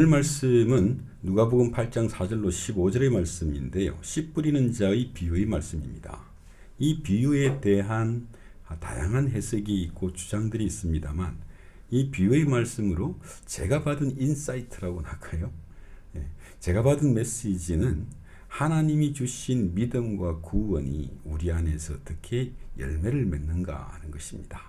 오늘 말씀은 누가복음 8장 4절로 15절의 말씀인데요. 씨 뿌리는 자의 비유의 말씀입니다. 이 비유에 대한 다양한 해석이 있고 주장들이 있습니다만 이 비유의 말씀으로 제가 받은 인사이트라고나 할까요? 제가 받은 메시지는 하나님이 주신 믿음과 구원이 우리 안에서 어떻게 열매를 맺는가 하는 것입니다.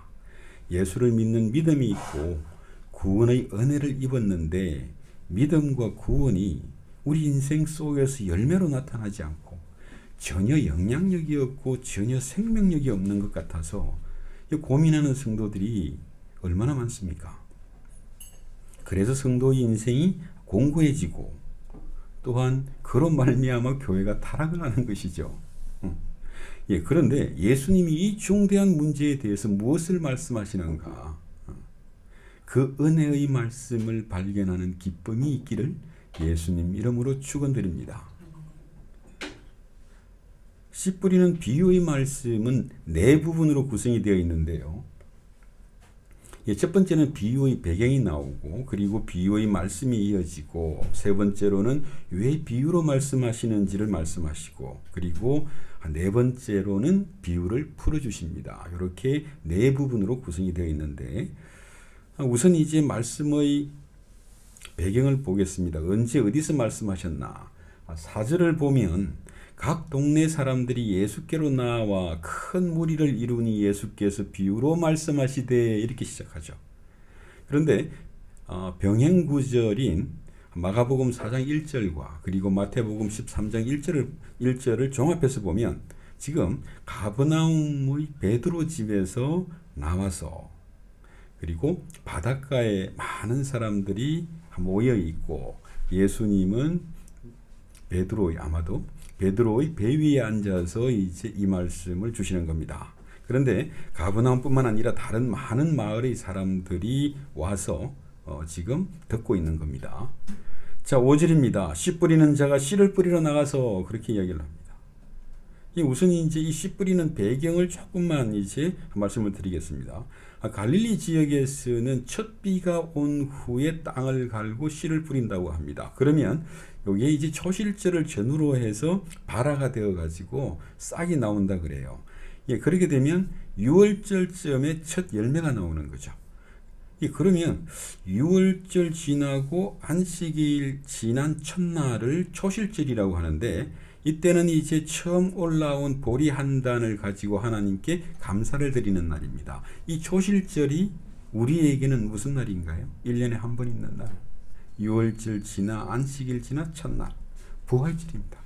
예수를 믿는 믿음이 있고 구원의 은혜를 입었는데 믿음과 구원이 우리 인생 속에서 열매로 나타나지 않고 전혀 영향력이 없고 전혀 생명력이 없는 것 같아서 고민하는 성도들이 얼마나 많습니까? 그래서 성도의 인생이 공고해지고 또한 그로 말미암아 교회가 타락을 하는 것이죠. 그런데 예수님이 이 중대한 문제에 대해서 무엇을 말씀하시는가? 그 은혜의 말씀을 발견하는 기쁨이 있기를 예수님 이름으로 축원드립니다. 씨 뿌리는 비유의 말씀은 네 부분으로 구성이 되어 있는데요. 첫 번째는 비유의 배경이 나오고 그리고 비유의 말씀이 이어지고 세 번째로는 왜 비유로 말씀하시는지를 말씀하시고 그리고 네 번째로는 비유를 풀어주십니다. 이렇게 네 부분으로 구성이 되어 있는데 우선 이제 말씀의 배경을 보겠습니다. 언제 어디서 말씀하셨나? 4절을 보면 각 동네 사람들이 예수께로 나와 큰 무리를 이루니 예수께서 비유로 말씀하시되 이렇게 시작하죠. 그런데 병행 구절인 마가복음 4장 1절과 그리고 마태복음 13장 1절을 종합해서 보면 지금 가버나움의 베드로 집에서 나와서 그리고 바닷가에 많은 사람들이 모여 있고 예수님은 아마도 베드로의 배 위에 앉아서 이제 이 말씀을 주시는 겁니다. 그런데 가버나움뿐만 아니라 다른 많은 마을의 사람들이 와서 지금 듣고 있는 겁니다. 자, 5절입니다. 씨 뿌리는 자가 씨를 뿌리러 나가서 그렇게 이야기를 합니다. 우선 이제 이 씨 뿌리는 배경을 조금만 이제 말씀을 드리겠습니다. 갈릴리 지역에서는 첫 비가 온 후에 땅을 갈고 씨를 뿌린다고 합니다. 그러면 여기에 이제 초실절을 전후로 해서 발화가 되어 가지고 싹이 나온다 그래요. 그렇게 되면 6월절쯤에 첫 열매가 나오는 거죠. 그러면 6월절 지나고 안식일 지난 첫날을 초실절이라고 하는데 이때는 이제 처음 올라온 보리 한 단을 가지고 하나님께 감사를 드리는 날입니다. 이 초실절이 우리에게는 무슨 날인가요? 1년에 한 번 있는 날. 6월절 지나 안식일 지나 첫날. 부활절입니다.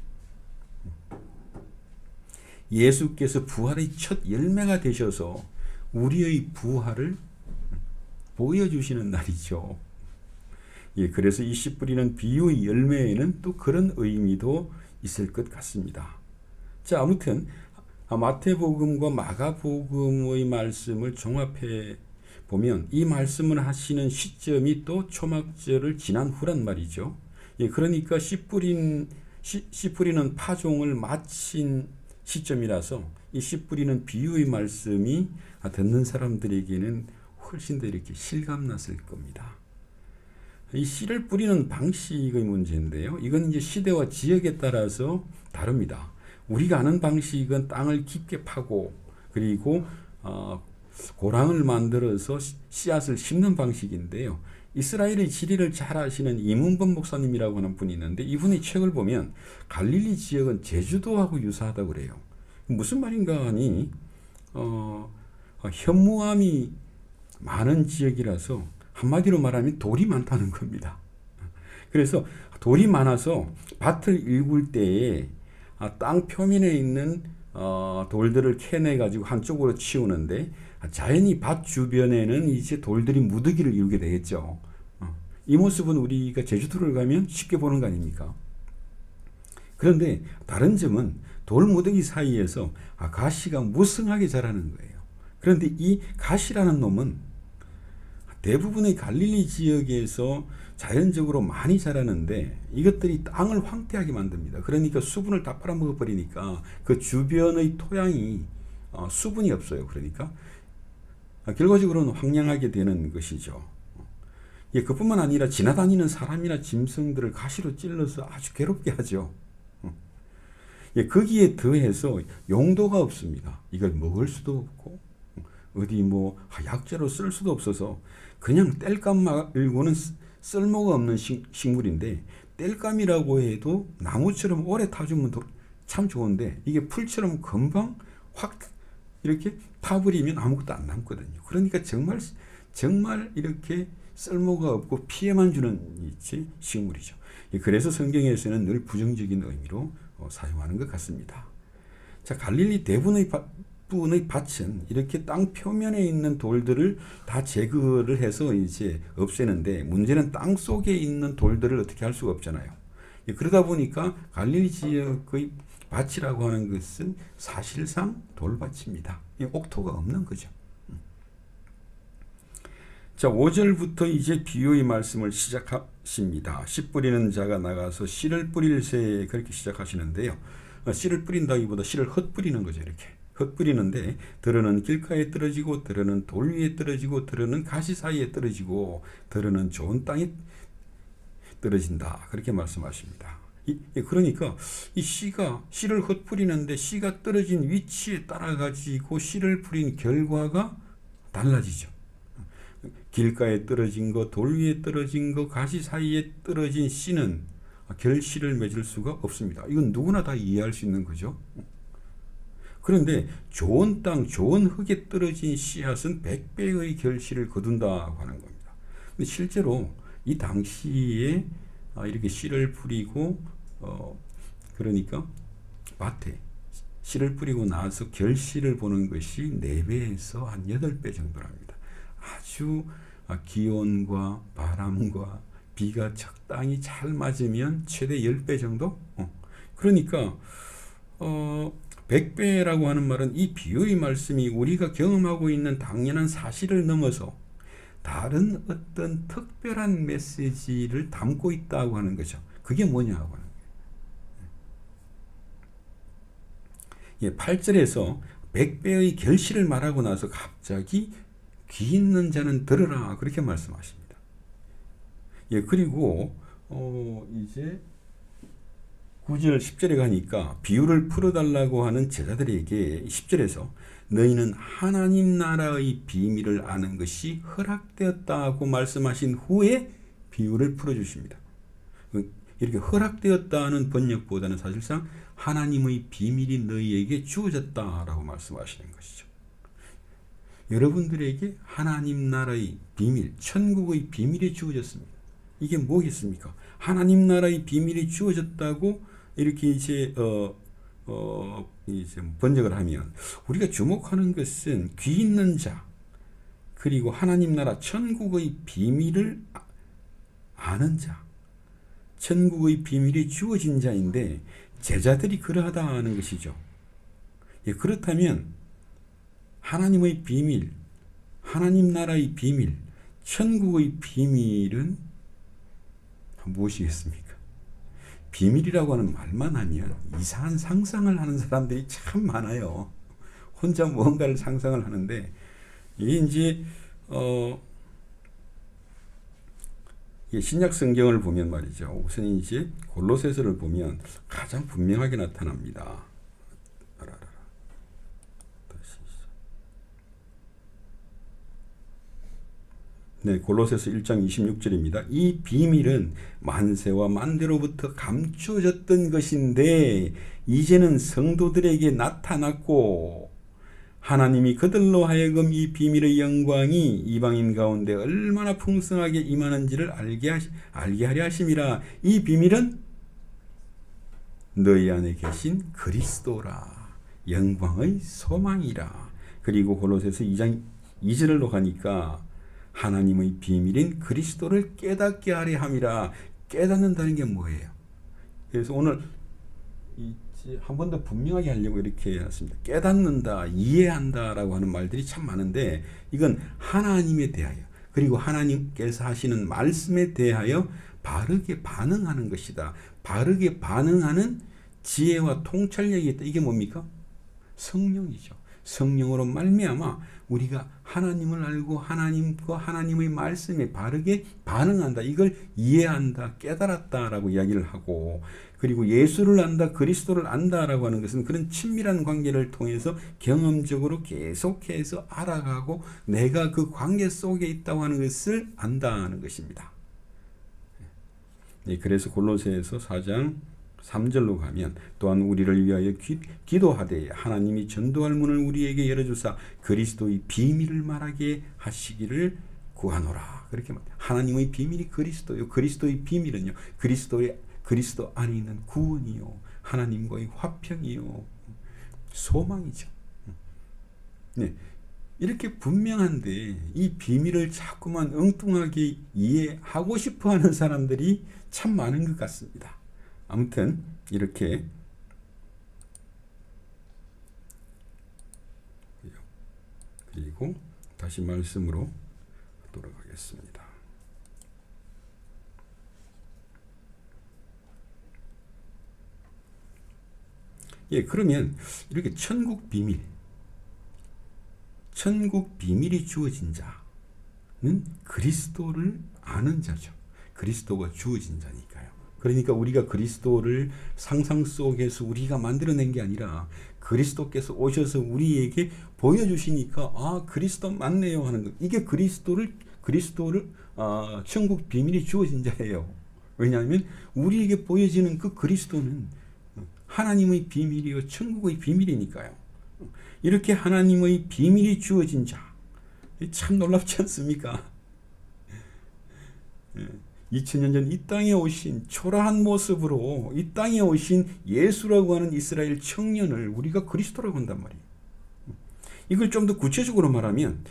예수께서 부활의 첫 열매가 되셔서 우리의 부활을 보여주시는 날이죠. 그래서 이 씨 뿌리는 비유의 열매에는 또 그런 의미도 있을 것 같습니다. 자, 아무튼 마태복음과 마가복음의 말씀을 종합해 보면 이 말씀을 하시는 시점이 또 초막절을 지난 후란 말이죠. 그러니까 씨 뿌리는 파종을 마친 시점이라서 이 씨 뿌리는 비유의 말씀이 듣는 사람들에게는 훨씬 더 이렇게 실감났을 겁니다. 이 씨를 뿌리는 방식의 문제인데요. 이건 이제 시대와 지역에 따라서 다릅니다. 우리가 아는 방식은 땅을 깊게 파고 그리고 고랑을 만들어서 씨앗을 심는 방식인데요. 이스라엘의 지리를 잘 아시는 이문범 목사님이라고 하는 분이 있는데 이분의 책을 보면 갈릴리 지역은 제주도하고 유사하다고 그래요. 무슨 말인가 하니 현무암이 많은 지역이라서 한마디로 말하면 돌이 많다는 겁니다. 그래서 돌이 많아서 밭을 일굴 때에 땅 표면에 있는 돌들을 캐내 가지고 한쪽으로 치우는데 자연히 밭 주변에는 이제 돌들이 무더기를 이루게 되겠죠. 이 모습은 우리가 제주도를 가면 쉽게 보는 거 아닙니까? 그런데 다른 점은 돌 무더기 사이에서 가시가 무성하게 자라는 거예요. 그런데 이 가시라는 놈은 대부분의 갈릴리 지역에서 자연적으로 많이 자라는데 이것들이 땅을 황폐하게 만듭니다. 그러니까 수분을 다 빨아먹어 버리니까 그 주변의 토양이 수분이 없어요. 그러니까 결과적으로는 황량하게 되는 것이죠. 예, 그뿐만 아니라 지나다니는 사람이나 짐승들을 가시로 찔러서 아주 괴롭게 하죠. 예, 거기에 더해서 용도가 없습니다. 이걸 먹을 수도 없고 어디 뭐 약재로 쓸 수도 없어서 그냥 땔감 말고는 쓸모가 없는 식물인데, 땔감이라고 해도 나무처럼 오래 타주면 참 좋은데 이게 풀처럼 금방 확 이렇게 타버리면 아무것도 안 남거든요. 그러니까 정말 이렇게 쓸모가 없고 피해만 주는 식물이죠. 그래서 성경에서는 늘 부정적인 의미로 사용하는 것 같습니다. 자, 갈릴리 대부분의 밭은 이렇게 땅 표면에 있는 돌들을 다 제거를 해서 이제 없애는데, 문제는 땅 속에 있는 돌들을 어떻게 할 수가 없잖아요. 그러다 보니까 갈릴리 지역의 밭이라고 하는 것은 사실상 돌밭입니다. 옥토가 없는 거죠. 자, 5절부터 이제 비유의 말씀을 시작하십니다. 씨 뿌리는 자가 나가서 씨를 뿌릴새, 그렇게 시작하시는데요. 씨를 뿌린다기보다 씨를 헛뿌리는 거죠. 이렇게 헛뿌리는데, 들어는 길가에 떨어지고, 들어는 돌 위에 떨어지고, 들어는 가시 사이에 떨어지고, 들어는 좋은 땅에 떨어진다, 그렇게 말씀하십니다. 그러니까 이 씨를 헛뿌리는데 씨가 떨어진 위치에 따라 가지고 씨를 뿌린 결과가 달라지죠. 길가에 떨어진 거, 돌 위에 떨어진 거, 가시 사이에 떨어진 씨는 결실을 맺을 수가 없습니다. 이건 누구나 다 이해할 수 있는 거죠. 그런데 좋은 땅, 좋은 흙에 떨어진 씨앗은 100배의 결실을 거둔다고 하는 겁니다. 근데 실제로 이 당시에 이렇게 씨를 뿌리고 그러니까 밭에 씨를 뿌리고 나서 결실을 보는 것이 4배에서 한 8배 정도랍니다. 아주 기온과 바람과 비가 적당히 잘 맞으면 최대 10배 정도? 그러니까 100배라고 하는 말은 이 비유의 말씀이 우리가 경험하고 있는 당연한 사실을 넘어서 다른 어떤 특별한 메시지를 담고 있다고 하는 거죠. 그게 뭐냐고 하는 거예요. 8절에서 100배의 결실을 말하고 나서 갑자기 귀 있는 자는 들으라, 그렇게 말씀하십니다. 그리고 이제 9절 10절에 가니까 비유를 풀어달라고 하는 제자들에게 10절에서 너희는 하나님 나라의 비밀을 아는 것이 허락되었다고 말씀하신 후에 비유를 풀어주십니다. 이렇게 허락되었다는 번역보다는 사실상 하나님의 비밀이 너희에게 주어졌다라고 말씀하시는 것이죠. 여러분들에게 하나님 나라의 비밀, 천국의 비밀이 주어졌습니다. 이게 뭐겠습니까? 하나님 나라의 비밀이 주어졌다고 이렇게 이제 번역을 하면, 우리가 주목하는 것은 귀 있는 자, 그리고 하나님 나라 천국의 비밀을 아는 자, 천국의 비밀이 주어진 자인데 제자들이 그러하다 하는 것이죠. 그렇다면 하나님의 비밀, 하나님 나라의 비밀, 천국의 비밀은 무엇이겠습니까? 비밀이라고 하는 말만 하면 이상한 상상을 하는 사람들이 참 많아요. 혼자 무언가를 상상을 하는데, 이게 이제 신약 성경을 보면 말이죠. 우선 이제 골로새서를 보면 가장 분명하게 나타납니다. 네, 골로새서 1장 26절입니다. 이 비밀은 만세와 만대로부터 감추어졌던 것인데 이제는 성도들에게 나타났고, 하나님이 그들로 하여금 이 비밀의 영광이 이방인 가운데 얼마나 풍성하게 임하는지를 알게 하려 하심이라. 이 비밀은 너희 안에 계신 그리스도라, 영광의 소망이라. 그리고 골로새서 2장 2절로 가니까 하나님의 비밀인 그리스도를 깨닫게 하려 함이라. 깨닫는다는 게 뭐예요? 그래서 오늘 한 번 더 분명하게 하려고 이렇게 해놨습니다. 깨닫는다, 이해한다 라고 하는 말들이 참 많은데, 이건 하나님에 대하여, 그리고 하나님께서 하시는 말씀에 대하여 바르게 반응하는 것이다. 바르게 반응하는 지혜와 통찰력이 있다. 이게 뭡니까? 성령이죠. 성령으로 말미암아 우리가 하나님을 알고 하나님과 하나님의 말씀에 바르게 반응한다. 이걸 이해한다, 깨달았다라고 이야기를 하고, 그리고 예수를 안다, 그리스도를 안다라고 하는 것은 그런 친밀한 관계를 통해서 경험적으로 계속해서 알아가고 내가 그 관계 속에 있다고 하는 것을 안다는 것입니다. 그래서 골로새에서 4장 3절로 가면 또한 우리를 위하여 기도하되 하나님이 전도할 문을 우리에게 열어주사 그리스도의 비밀을 말하게 하시기를 구하노라. 그렇게 말합니다. 하나님의 비밀이 그리스도요. 그리스도의 비밀은요, 그리스도 안에 있는 구원이요, 하나님과의 화평이요, 소망이죠. 네, 이렇게 분명한데 이 비밀을 자꾸만 엉뚱하게 이해하고 싶어하는 사람들이 참 많은 것 같습니다. 아무튼 이렇게 그리고 다시 말씀으로 돌아가겠습니다. 그러면 이렇게 천국 비밀이 주어진 자는 그리스도를 아는 자죠. 그리스도가 주어진 자니까요. 그러니까 우리가 그리스도를 상상 속에서 우리가 만들어낸 게 아니라 그리스도께서 오셔서 우리에게 보여주시니까 아, 그리스도 맞네요 하는 것. 이게 그리스도를 천국 비밀이 주어진 자예요. 왜냐하면 우리에게 보여지는 그 그리스도는 하나님의 비밀이요, 천국의 비밀이니까요. 이렇게 하나님의 비밀이 주어진 자, 참 놀랍지 않습니까? 2000년 전 이 땅에 오신 초라한 모습으로 이 땅에 오신 예수라고 하는 이스라엘 청년을 우리가 그리스도라고 한단 말이에요. 이걸 좀 더 구체적으로 말하면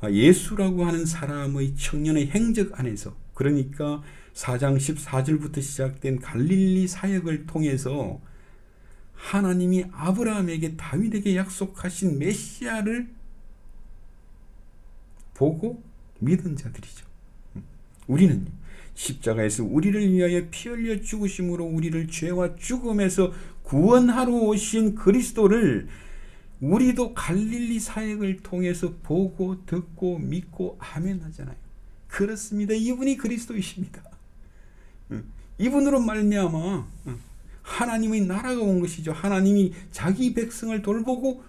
예수라고 하는 사람의 청년의 행적 안에서, 그러니까 4장 14절부터 시작된 갈릴리 사역을 통해서 하나님이 아브라함에게 다윗에게 약속하신 메시아를 보고 믿은 자들이죠. 우리는 십자가에서 우리를 위하여 피 흘려 죽으심으로 우리를 죄와 죽음에서 구원하러 오신 그리스도를 우리도 갈릴리 사역을 통해서 보고 듣고 믿고 아멘 하잖아요. 그렇습니다. 이분이 그리스도이십니다. 이분으로 말미암아 하나님의 나라가 온 것이죠. 하나님이 자기 백성을 돌보고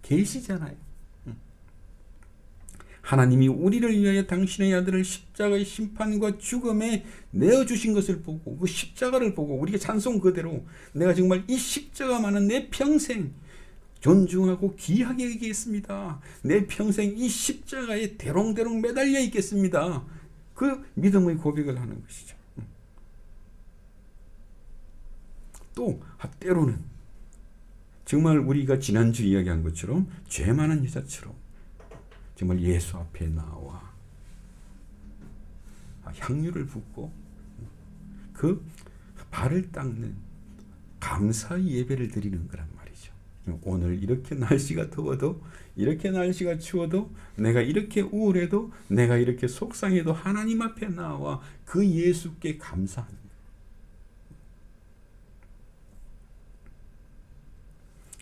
계시잖아요. 하나님이 우리를 위하여 당신의 아들을 십자가의 심판과 죽음에 내어주신 것을 보고, 그 십자가를 보고 우리가 찬송 그대로 내가 정말 이 십자가만은 내 평생 존중하고 귀하게 여기겠습니다. 내 평생 이 십자가에 대롱대롱 매달려 있겠습니다. 그 믿음의 고백을 하는 것이죠. 또 때로는 정말 우리가 지난주 이야기한 것처럼 죄 많은 여자처럼 정말 예수 앞에 나와 향유를 붓고 그 발을 닦는 감사의 예배를 드리는 거란 말이죠. 오늘 이렇게 날씨가 더워도, 이렇게 날씨가 추워도, 내가 이렇게 우울해도, 내가 이렇게 속상해도 하나님 앞에 나와 그 예수께 감사하는 거예요.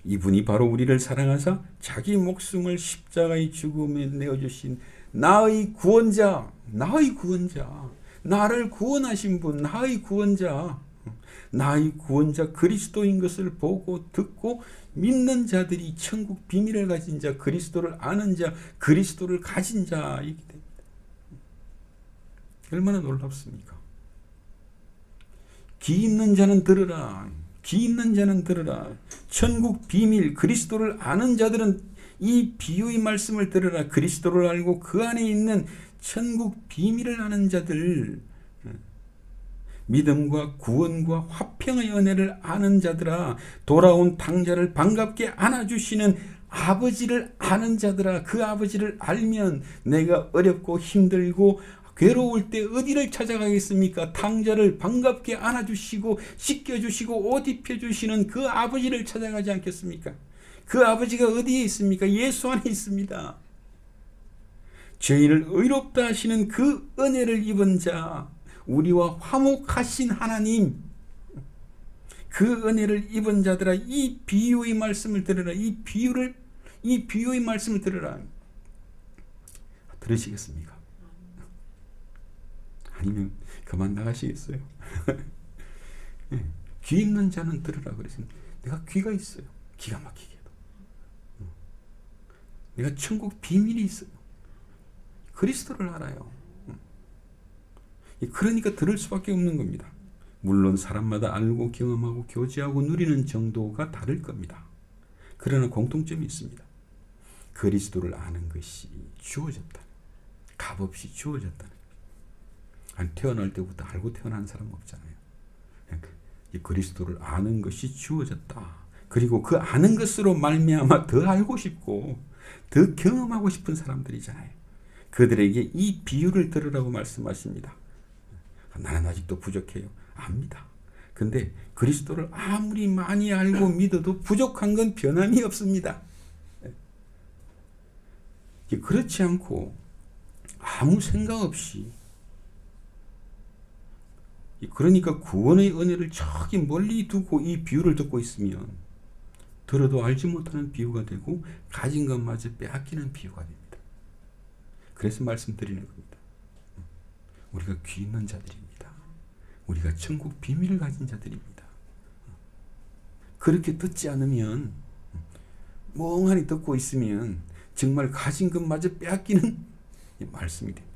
이분이 바로 우리를 사랑하사 자기 목숨을 십자가의 죽음에 내어주신 나의 구원자, 나를 구원하신 분, 나의 구원자 그리스도인 것을 보고 듣고 믿는 자들이 천국 비밀을 가진 자, 그리스도를 아는 자, 그리스도를 가진 자이기 됩니다. 얼마나 놀랍습니까? 귀 있는 자는 들으라. 천국 비밀, 그리스도를 아는 자들은 이 비유의 말씀을 들으라. 그리스도를 알고 그 안에 있는 천국 비밀을 아는 자들, 믿음과 구원과 화평의 은혜를 아는 자들아, 돌아온 탕자를 반갑게 안아주시는 아버지를 아는 자들아, 그 아버지를 알면 내가 어렵고 힘들고 괴로울 때 어디를 찾아가겠습니까? 탕자를 반갑게 안아주시고 씻겨주시고 옷 입혀주시는 그 아버지를 찾아가지 않겠습니까? 그 아버지가 어디에 있습니까? 예수 안에 있습니다. 죄인을 의롭다 하시는 그 은혜를 입은 자, 우리와 화목하신 하나님, 그 은혜를 입은 자들아 이 비유의 말씀을 들으라. 이 비유의 말씀을 들으라. 들으시겠습니까? 아니면 그만 나가시겠어요? 귀 있는 자는 들으라 그랬습니다. 내가 귀가 있어요. 기가 막히게도. 내가 천국 비밀이 있어요. 그리스도를 알아요. 그러니까 들을 수밖에 없는 겁니다. 물론 사람마다 알고 경험하고 교제하고 누리는 정도가 다를 겁니다. 그러나 공통점이 있습니다. 그리스도를 아는 것이 주어졌다. 값없이 주어졌다. 아니, 태어날 때부터 알고 태어난 사람 없잖아요. 이 그리스도를 아는 것이 주어졌다. 그리고 그 아는 것으로 말미암아 더 알고 싶고 더 경험하고 싶은 사람들이잖아요. 그들에게 이 비유를 들으라고 말씀하십니다. 나는 아직도 부족해요. 압니다. 근데 그리스도를 아무리 많이 알고 믿어도 부족한 건 변함이 없습니다. 그렇지 않고 아무 생각 없이, 그러니까 구원의 은혜를 저기 멀리 두고 이 비유를 듣고 있으면 들어도 알지 못하는 비유가 되고 가진 것마저 빼앗기는 비유가 됩니다. 그래서 말씀드리는 겁니다. 우리가 귀 있는 자들입니다. 우리가 천국 비밀을 가진 자들입니다. 그렇게 듣지 않으면, 멍하니 듣고 있으면 정말 가진 것마저 빼앗기는 말씀이 됩니다.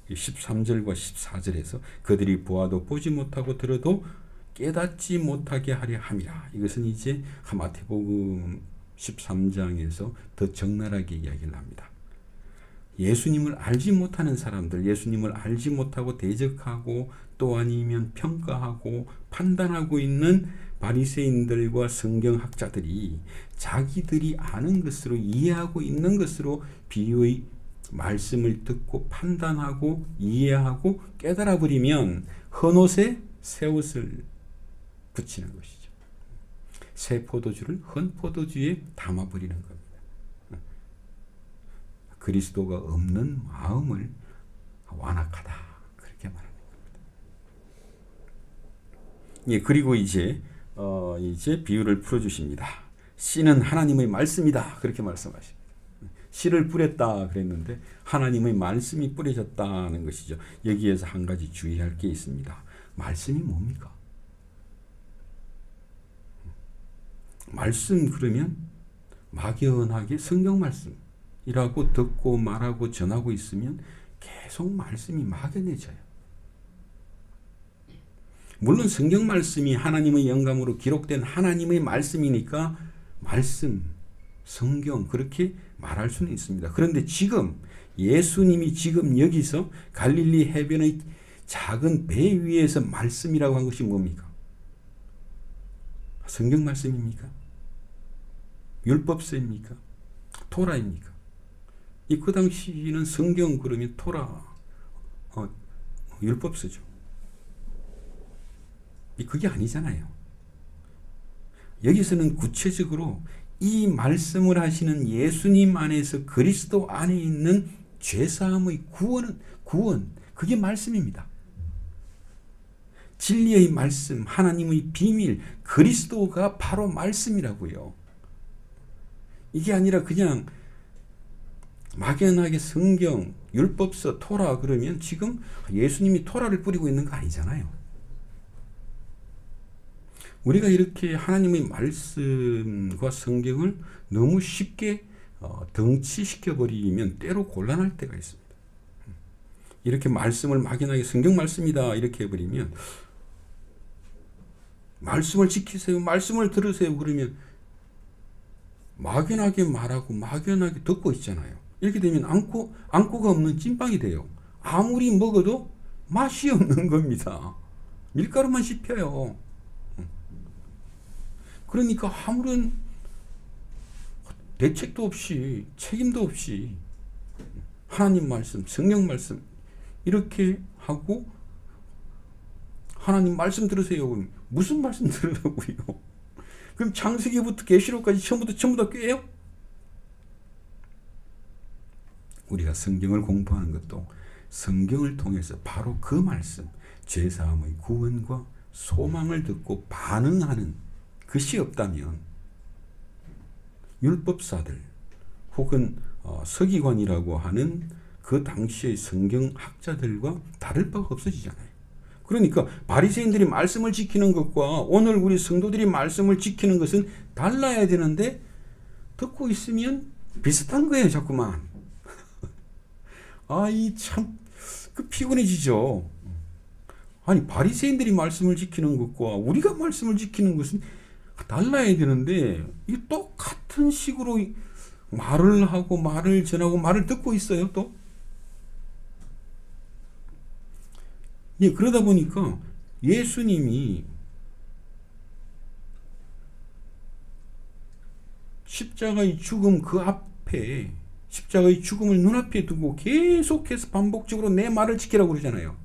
13절과 14절에서 그들이 보아도 보지 못하고 들어도 깨닫지 못하게 하려 함이라. 이것은 이제 마태복음 13장에서 더 적나라하게 이야기를 합니다. 예수님을 알지 못하는 사람들, 예수님을 알지 못하고 대적하고 또 아니면 평가하고 판단하고 있는 바리새인들과 성경학자들이 자기들이 아는 것으로 이해하고 있는 것으로 비유의 말씀을 듣고 판단하고 이해하고 깨달아 버리면 헌옷에 새옷을 붙이는 것이죠. 새 포도주를 헌 포도주에 담아 버리는 겁니다. 그리스도가 없는 마음을 완악하다, 그렇게 말하는 겁니다. 예, 그리고 이제 비유를 풀어 주십니다. 씨는 하나님의 말씀이다, 그렇게 말씀하십니다. 씨를 뿌렸다 그랬는데 하나님의 말씀이 뿌려졌다는 것이죠. 여기에서 한 가지 주의할 게 있습니다. 말씀이 뭡니까? 말씀, 그러면 막연하게 성경 말씀이라고 듣고 말하고 전하고 있으면 계속 말씀이 막연해져요. 물론 성경 말씀이 하나님의 영감으로 기록된 하나님의 말씀이니까 말씀, 성경, 그렇게 말할 수는 있습니다. 그런데 지금 예수님이 지금 여기서 갈릴리 해변의 작은 배 위에서 말씀이라고 한 것이 뭡니까? 성경 말씀입니까? 율법서입니까? 토라입니까? 그 당시는 성경 그러면 토라, 율법서죠. 그게 아니잖아요. 여기서는 구체적으로 이 말씀을 하시는 예수님 안에서 그리스도 안에 있는 죄사함의 구원, 그게 말씀입니다. 진리의 말씀, 하나님의 비밀, 그리스도가 바로 말씀이라고요. 이게 아니라 그냥 막연하게 성경, 율법서, 토라 그러면 지금 예수님이 토라를 뿌리고 있는 거 아니잖아요. 우리가 이렇게 하나님의 말씀과 성경을 너무 쉽게 덩치시켜버리면 때로 곤란할 때가 있습니다. 이렇게 말씀을 막연하게 성경 말씀이다 이렇게 해버리면, 말씀을 지키세요, 말씀을 들으세요 그러면 막연하게 말하고 막연하게 듣고 있잖아요. 이렇게 되면 안고가 없는 찐빵이 돼요. 아무리 먹어도 맛이 없는 겁니다. 밀가루만 씹혀요. 그러니까 아무런 대책도 없이, 책임도 없이 하나님 말씀, 성경 말씀 이렇게 하고, 하나님 말씀 들으세요 그럼 무슨 말씀 들으라고요? 그럼 창세기부터 계시록까지 전부 다 꾀요? 우리가 성경을 공부하는 것도 성경을 통해서 바로 그 말씀, 죄사함의 구원과 소망을 듣고 반응하는 것이 없다면 율법사들 혹은 서기관이라고 하는 그 당시의 성경학자들과 다를 바가 없어지잖아요. 그러니까 바리새인들이 말씀을 지키는 것과 오늘 우리 성도들이 말씀을 지키는 것은 달라야 되는데 듣고 있으면 비슷한 거예요, 자꾸만. 이 참 피곤해지죠. 아니 바리새인들이 말씀을 지키는 것과 우리가 말씀을 지키는 것은 달라야 되는데 이 똑같은 식으로 말을 하고 말을 전하고 말을 듣고 있어요, 또. 예, 그러다 보니까 예수님이 십자가의 죽음 그 앞에 십자가의 죽음을 눈앞에 두고 계속해서 반복적으로 내 말을 지키라고 그러잖아요.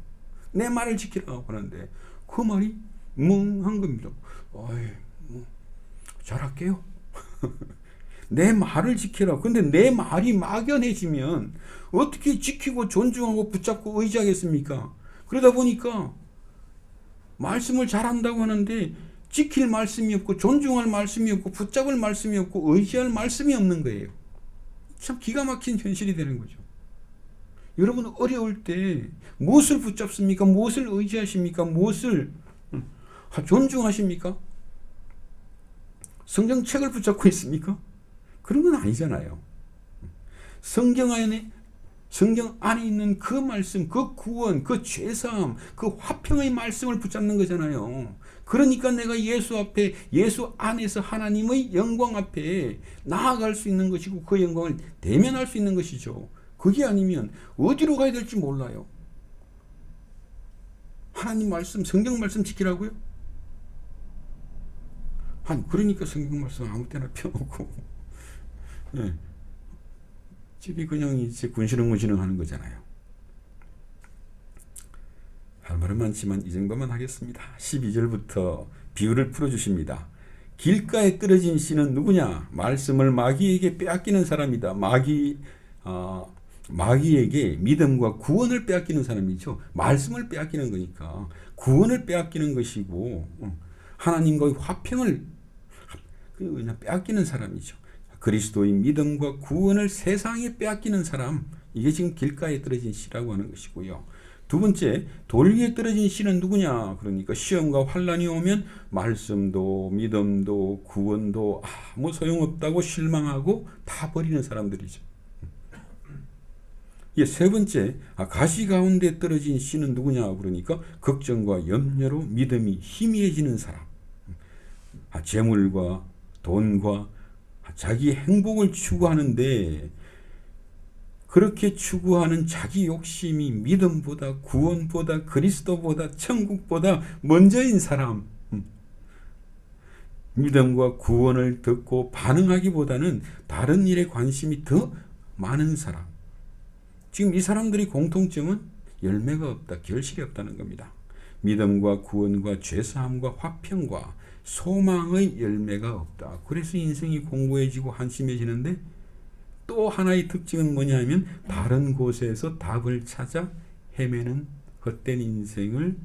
내 말을 지키라고 하는데 그 말이 멍한 겁니다. 잘할게요. 내 말을 지키라고. 근데 내 말이 막연해지면 어떻게 지키고 존중하고 붙잡고 의지하겠습니까? 그러다 보니까 말씀을 잘한다고 하는데 지킬 말씀이 없고 존중할 말씀이 없고 붙잡을 말씀이 없고 의지할 말씀이 없는 거예요. 참 기가 막힌 현실이 되는 거죠. 여러분 어려울 때 무엇을 붙잡습니까? 무엇을 의지하십니까? 무엇을 존중하십니까? 성경책을 붙잡고 있습니까? 그런 건 아니잖아요. 성경 안에 있는 그 말씀, 그 구원, 그 죄사함, 그 화평의 말씀을 붙잡는 거잖아요. 그러니까 내가 예수 앞에, 예수 안에서 하나님의 영광 앞에 나아갈 수 있는 것이고 그 영광을 대면할 수 있는 것이죠. 그게 아니면 어디로 가야 될지 몰라요. 하나님 말씀, 성경 말씀 지키라고요? 아니 그러니까 성경 말씀 아무 때나 펴놓고 네. 집이 그냥 이제 군시렁군시렁 하는 거잖아요. 할 말은 많지만 이 정도만 하겠습니다. 12절부터 비유를 풀어주십니다. 길가에 떨어진 씨는 누구냐? 말씀을 마귀에게 빼앗기는 사람이다. 마귀에게 믿음과 구원을 빼앗기는 사람이죠. 말씀을 빼앗기는 거니까 구원을 빼앗기는 것이고 하나님과의 화평을 그냥 빼앗기는 사람이죠. 그리스도의 믿음과 구원을 세상에 빼앗기는 사람, 이게 지금 길가에 떨어진 씨라고 하는 것이고요. 두 번째, 돌 위에 떨어진 씨는 누구냐? 그러니까 시험과 환란이 오면 말씀도 믿음도 구원도 아무 소용없다고 실망하고 다 버리는 사람들이죠. 세 번째, 가시 가운데 떨어진 씨는 누구냐? 그러니까 걱정과 염려로 믿음이 희미해지는 사람. 재물과 돈과 자기 행복을 추구하는데 그렇게 추구하는 자기 욕심이 믿음보다 구원보다 그리스도보다 천국보다 먼저인 사람. 믿음과 구원을 듣고 반응하기보다는 다른 일에 관심이 더 많은 사람. 지금 이 사람들의 공통점은 열매가 없다, 결실이 없다는 겁니다. 믿음과 구원과 죄사함과 화평과 소망의 열매가 없다. 그래서 인생이 공고해지고 한심해지는데 또 하나의 특징은 뭐냐 하면 다른 곳에서 답을 찾아 헤매는 헛된 인생을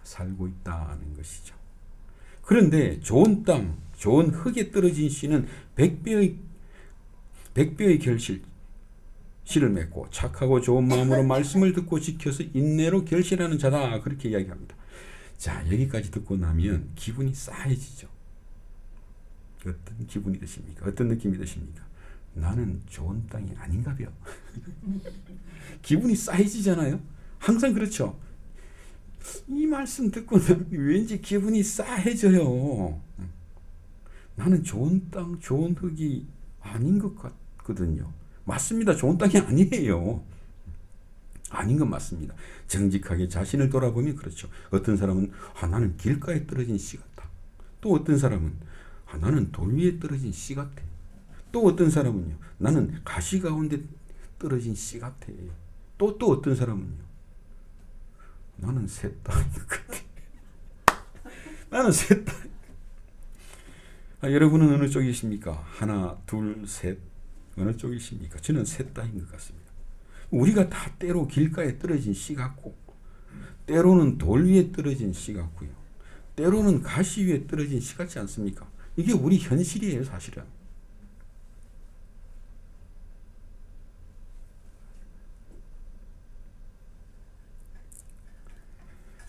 살고 있다는 것이죠. 그런데 좋은 땅, 좋은 흙에 떨어진 씨는 100배의 결실을 맺고 착하고 좋은 마음으로 말씀을 듣고 지켜서 인내로 결실하는 자다. 그렇게 이야기합니다. 자, 여기까지 듣고 나면 기분이 싸해지죠. 어떤 기분이 드십니까? 어떤 느낌이 드십니까? 나는 좋은 땅이 아닌가벼. 기분이 싸해지잖아요. 항상 그렇죠. 이 말씀 듣고 나면 왠지 기분이 싸해져요. 나는 좋은 땅, 좋은 흙이 아닌 것 같거든요. 맞습니다. 좋은 땅이 아니에요. 아닌 건 맞습니다. 정직하게 자신을 돌아보면 그렇죠. 어떤 사람은 나는 길가에 떨어진 씨 같아. 또 어떤 사람은 나는 돌 위에 떨어진 씨 같아. 또 어떤 사람은요, 나는 가시 가운데 떨어진 씨 같아. 또 어떤 사람은요, 나는 셋 다인 것 같아. 나는 셋 다. 여러분은 어느 쪽이십니까? 하나, 둘, 셋. 어느 쪽이십니까? 저는 셋 다인 것 같습니다. 우리가 다 때로 길가에 떨어진 씨 같고 때로는 돌 위에 떨어진 씨 같고요. 때로는 가시 위에 떨어진 씨 같지 않습니까? 이게 우리 현실이에요, 사실은.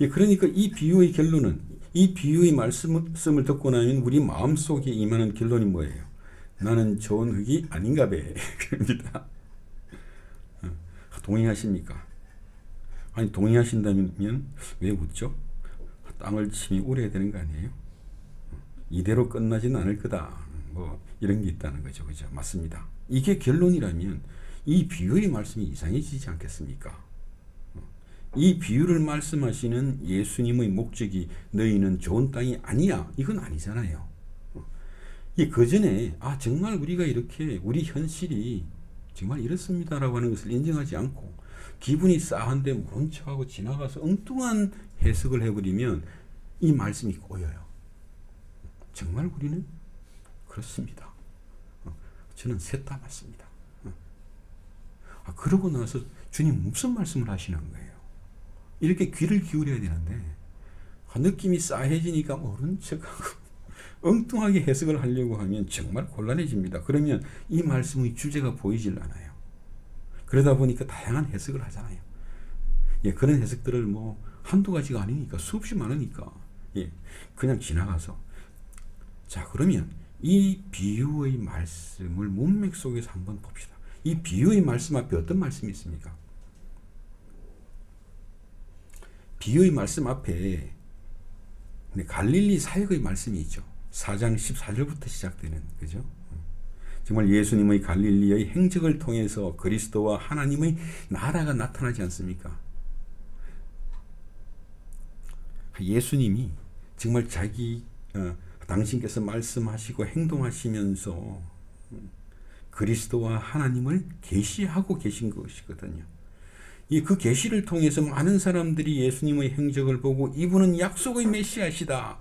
예, 그러니까 이 비유의 결론은, 이 비유의 말씀을 듣고 나면 우리 마음속에 임하는 결론이 뭐예요? 나는 좋은 흙이 아닌가 봐. 그럽니다. 동의하십니까? 아니, 동의하신다면 왜 웃죠? 땅을 침이 우려야 되는 거 아니에요? 이대로 끝나지는 않을 거다. 뭐 이런 게 있다는 거죠. 그죠? 맞습니다. 이게 결론이라면 이 비유의 말씀이 이상해지지 않겠습니까? 이 비유를 말씀하시는 예수님의 목적이 너희는 좋은 땅이 아니야. 이건 아니잖아요. 그 전에 정말 우리가 이렇게 우리 현실이 정말 이렇습니다라고 하는 것을 인정하지 않고 기분이 싸한데 모른 척하고 지나가서 엉뚱한 해석을 해버리면 이 말씀이 꼬여요. 정말 우리는 그렇습니다. 저는 셋 다 맞습니다. 그러고 나서 주님 무슨 말씀을 하시는 거예요? 이렇게 귀를 기울여야 되는데 느낌이 싸해지니까 모른 척하고 엉뚱하게 해석을 하려고 하면 정말 곤란해집니다. 그러면 이 말씀의 주제가 보이질 않아요. 그러다 보니까 다양한 해석을 하잖아요. 그런 해석들을 뭐 한두 가지가 아니니까 수없이 많으니까 그냥 지나가서, 자, 그러면 이 비유의 말씀을 문맥 속에서 한번 봅시다. 이 비유의 말씀 앞에 어떤 말씀이 있습니까? 비유의 말씀 앞에 갈릴리 사역의 말씀이 있죠. 4장 14절부터 시작되는, 그죠? 정말 예수님의 갈릴리의 행적을 통해서 그리스도와 하나님의 나라가 나타나지 않습니까? 예수님이 정말 당신께서 말씀하시고 행동하시면서 그리스도와 하나님을 계시하고 계신 것이거든요. 그 계시를 통해서 많은 사람들이 예수님의 행적을 보고 이분은 약속의 메시아시다.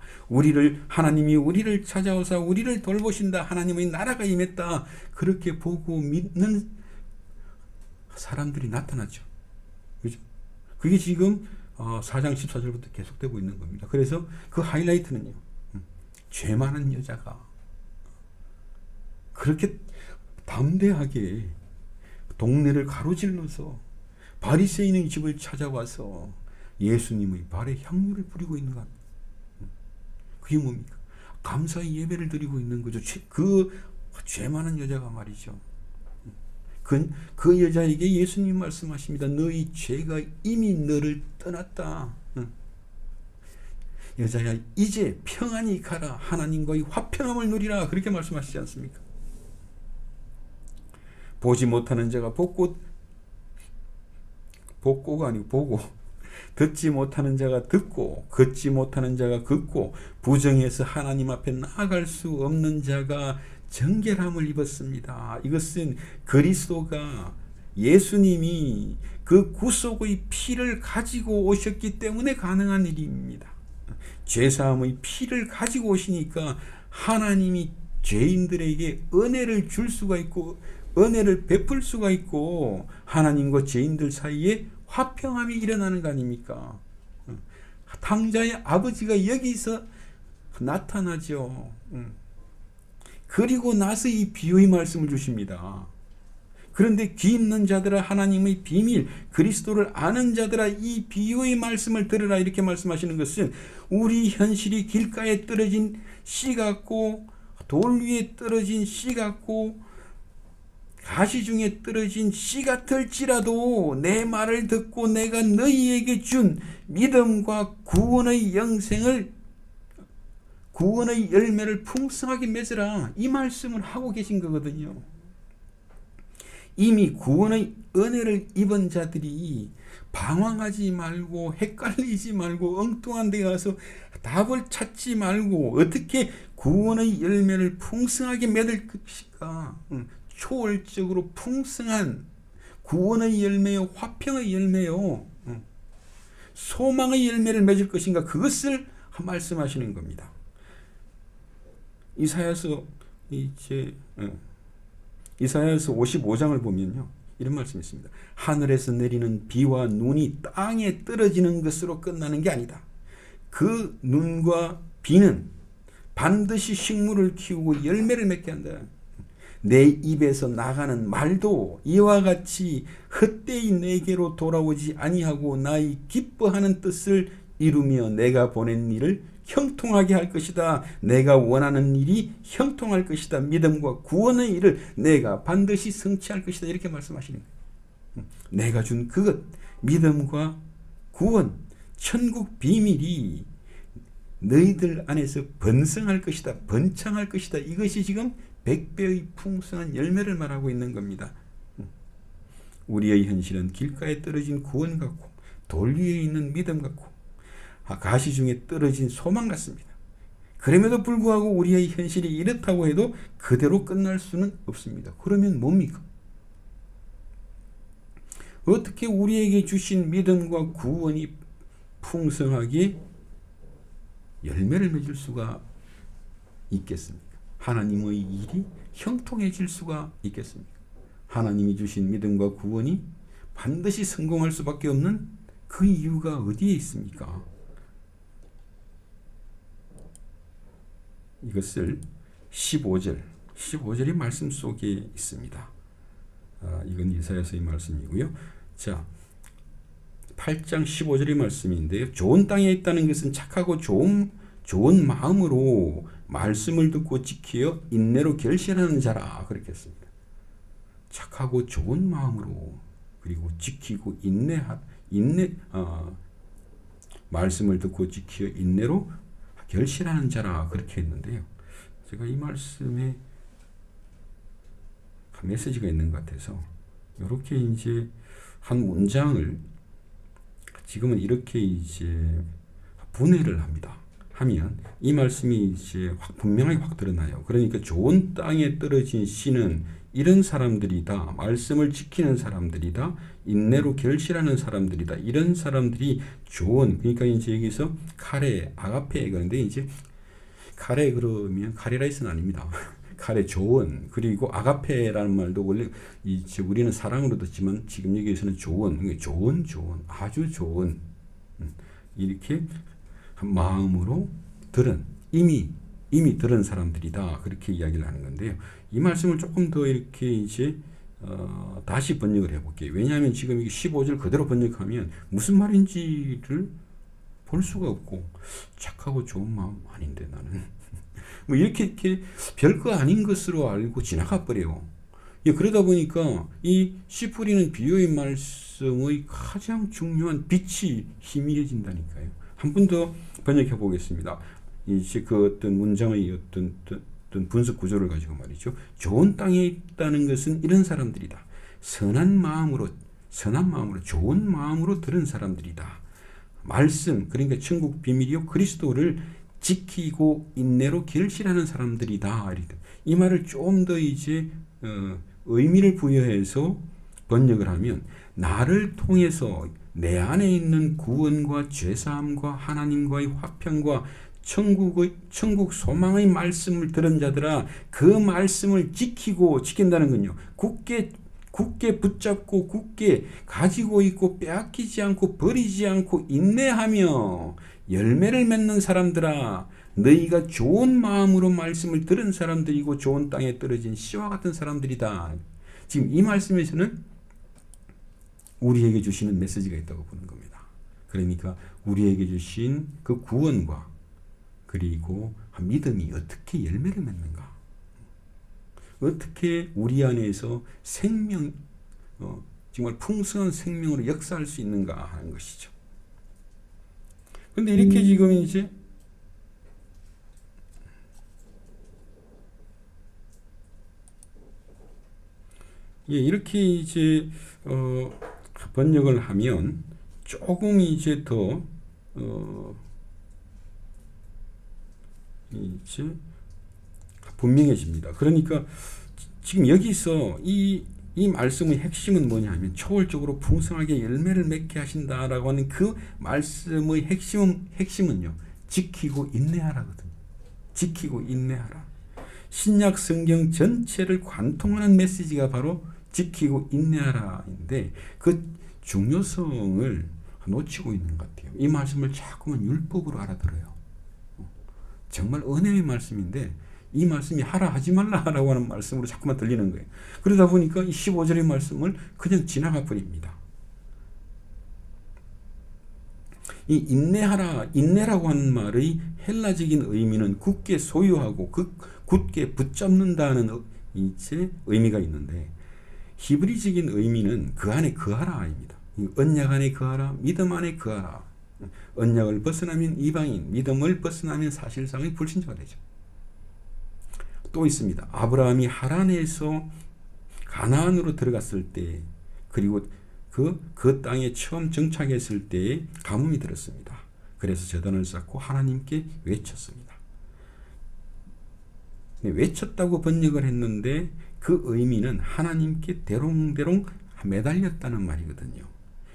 하나님이 우리를 찾아오사 우리를 돌보신다. 하나님의 나라가 임했다. 그렇게 보고 믿는 사람들이 나타나죠. 그죠? 그게 지금 4장 14절부터 계속되고 있는 겁니다. 그래서 그 하이라이트는요. 죄 많은 여자가 그렇게 담대하게 동네를 가로질러서 바리새인의 집을 찾아와서 예수님의 발에 향유를 뿌리고 있는 것. 그게 뭡니까? 감사의 예배를 드리고 있는 거죠. 그 죄 많은 여자가 말이죠. 그 여자에게 예수님 말씀하십니다. 너희 죄가 이미 너를 떠났다. 여자야, 이제 평안히 가라. 하나님과의 화평함을 누리라. 그렇게 말씀하시지 않습니까? 보지 못하는 자가 복고가 아니고 보고, 듣지 못하는 자가 듣고, 걷지 못하는 자가 걷고, 부정해서 하나님 앞에 나아갈 수 없는 자가 정결함을 입었습니다. 이것은 그리스도가, 예수님이 그 구속의 피를 가지고 오셨기 때문에 가능한 일입니다. 죄사함의 피를 가지고 오시니까 하나님이 죄인들에게 은혜를 줄 수가 있고 은혜를 베풀 수가 있고 하나님과 죄인들 사이에 화평함이 일어나는 거 아닙니까? 탕자의 아버지가 여기서 나타나죠. 그리고 나서 이 비유의 말씀을 주십니다. 그런데 귀 있는 자들아 하나님의 비밀 그리스도를 아는 자들아 이 비유의 말씀을 들으라 이렇게 말씀하시는 것은 우리 현실이 길가에 떨어진 씨 같고 돌 위에 떨어진 씨 같고 가시 중에 떨어진 씨 같을지라도 내 말을 듣고 내가 너희에게 준 믿음과 구원의 열매를 풍성하게 맺으라 이 말씀을 하고 계신 거거든요. 이미 구원의 은혜를 입은 자들이 방황하지 말고 헷갈리지 말고 엉뚱한 데 가서 답을 찾지 말고 어떻게 구원의 열매를 풍성하게 맺을 것인가. 초월적으로 풍성한 구원의 열매요 화평의 열매요 소망의 열매를 맺을 것인가 그것을 말씀하시는 겁니다. 이사야서 55장을 보면요 이런 말씀이 있습니다. 하늘에서 내리는 비와 눈이 땅에 떨어지는 것으로 끝나는 게 아니다. 그 눈과 비는 반드시 식물을 키우고 열매를 맺게 한다. 내 입에서 나가는 말도 이와 같이 헛되이 내게로 돌아오지 아니하고 나의 기뻐하는 뜻을 이루며 내가 보낸 일을 형통하게 할 것이다. 내가 원하는 일이 형통할 것이다. 믿음과 구원의 일을 내가 반드시 성취할 것이다. 이렇게 말씀하시는 거예요. 내가 준 그것, 믿음과 구원, 천국 비밀이 너희들 안에서 번성할 것이다. 번창할 것이다. 이것이 지금 100배의 풍성한 열매를 말하고 있는 겁니다. 우리의 현실은 길가에 떨어진 구원 같고 돌 위에 있는 믿음 같고 가시 중에 떨어진 소망 같습니다. 그럼에도 불구하고 우리의 현실이 이렇다고 해도 그대로 끝날 수는 없습니다. 그러면 뭡니까? 어떻게 우리에게 주신 믿음과 구원이 풍성하게 열매를 맺을 수가 있겠습니까? 하나님의 일이 형통해질 수가 있겠습니까? 하나님이 주신 믿음과 구원이 반드시 성공할 수밖에 없는 그 이유가 어디에 있습니까? 이것을 15절의 말씀 속에 있습니다. 이건 이사야서의 말씀이고요. 자, 8장 15절의 말씀인데요. 좋은 땅에 있다는 것은 착하고 좋은 마음으로 말씀을 듣고 지키어 인내로 결실하는 자라 그렇게 했습니다. 착하고 좋은 마음으로 그리고 지키고 말씀을 듣고 지키어 인내로 결실하는 자라 그렇게 했는데요. 제가 이 말씀에 메시지가 있는 것 같아서 이렇게 이제 한 문장을 지금은 이렇게 이제 분해를 합니다. 하면 이 말씀이 이제 분명하게 확 드러나요. 그러니까 좋은 땅에 떨어진 씨는 이런 사람들이다. 말씀을 지키는 사람들이다. 인내로 결실하는 사람들이다. 이런 사람들이 좋은, 그러니까 이제 여기서 카레, 아가페 그런데 이제 카레 그러면 카레라이스는 아닙니다. 카레 좋은, 그리고 아가페라는 말도 원래 이제 우리는 사랑으로 듣지만 지금 여기에서는 좋은, 아주 좋은 이렇게 마음으로 들은 이미 들은 사람들이다 그렇게 이야기를 하는 건데요. 이 말씀을 조금 더 이렇게 이제 다시 번역을 해볼게요. 왜냐하면 지금 이게 15절 그대로 번역하면 무슨 말인지를 볼 수가 없고 착하고 좋은 마음 아닌데 나는 뭐 이렇게 별거 아닌 것으로 알고 지나가 버려요. 그러다 보니까 이 씨 뿌리는 비유의 말씀의 가장 중요한 빛이 희미해진다니까요. 한 번 더 번역해 보겠습니다. 이제 그 어떤 문장의 어떤 분석 구조를 가지고 말이죠. 좋은 땅에 있다는 것은 이런 사람들이다. 선한 마음으로 좋은 마음으로 들은 사람들이다. 말씀, 그러니까 천국 비밀이요 그리스도를 지키고 인내로 결실하는 사람들이다. 이 말을 좀 더 이제 의미를 부여해서 번역을 하면 나를 통해서 내 안에 있는 구원과 죄사함과 하나님과의 화평과 천국 소망의 말씀을 들은 자들아, 그 말씀을 지킨다는 건요. 굳게 붙잡고 굳게 가지고 있고 빼앗기지 않고 버리지 않고 인내하며 열매를 맺는 사람들아, 너희가 좋은 마음으로 말씀을 들은 사람들이고 좋은 땅에 떨어진 씨와 같은 사람들이다. 지금 이 말씀에서는 우리에게 주시는 메시지가 있다고 보는 겁니다. 그러니까 우리에게 주신 그 구원과 그리고 믿음이 어떻게 열매를 맺는가, 어떻게 우리 안에서 생명, 정말 풍성한 생명으로 역사할 수 있는가 하는 것이죠. 근데 이렇게 지금 이제 이렇게 이제 번역을 하면 조금 이제 더 이제 분명해집니다. 그러니까 지금 여기서 이 말씀의 핵심은 뭐냐면 초월적으로 풍성하게 열매를 맺게 하신다라고 하는 그 말씀의 핵심은요. 지키고 인내하라거든요. 지키고 인내하라. 신약 성경 전체를 관통하는 메시지가 바로 지키고 인내하라인데 그 중요성을 놓치고 있는 것 같아요. 이 말씀을 자꾸만 율법으로 알아들어요. 정말 은혜의 말씀인데 이 말씀이 하라 하지 말라라고 하는 말씀으로 자꾸만 들리는 거예요. 그러다 보니까 이 15절의 말씀을 그냥 지나가 버립니다. 이 인내하라, 인내라고 하는 말의 헬라적인 의미는 굳게 소유하고 굳게 붙잡는다는 이제 의미가 있는데 히브리적인 의미는 그 안에 거하라입니다. 언약 안에 거하라, 믿음 안에 거하라. 언약을 벗어나면 이방인, 믿음을 벗어나면 사실상의 불신자가 되죠. 또 있습니다. 아브라함이 하란에서 가나안으로 들어갔을 때, 그리고 그 땅에 처음 정착했을 때에 가뭄이 들었습니다. 그래서 제단을 쌓고 하나님께 외쳤습니다. 외쳤다고 번역을 했는데 그 의미는 하나님께 대롱대롱 매달렸다는 말이거든요.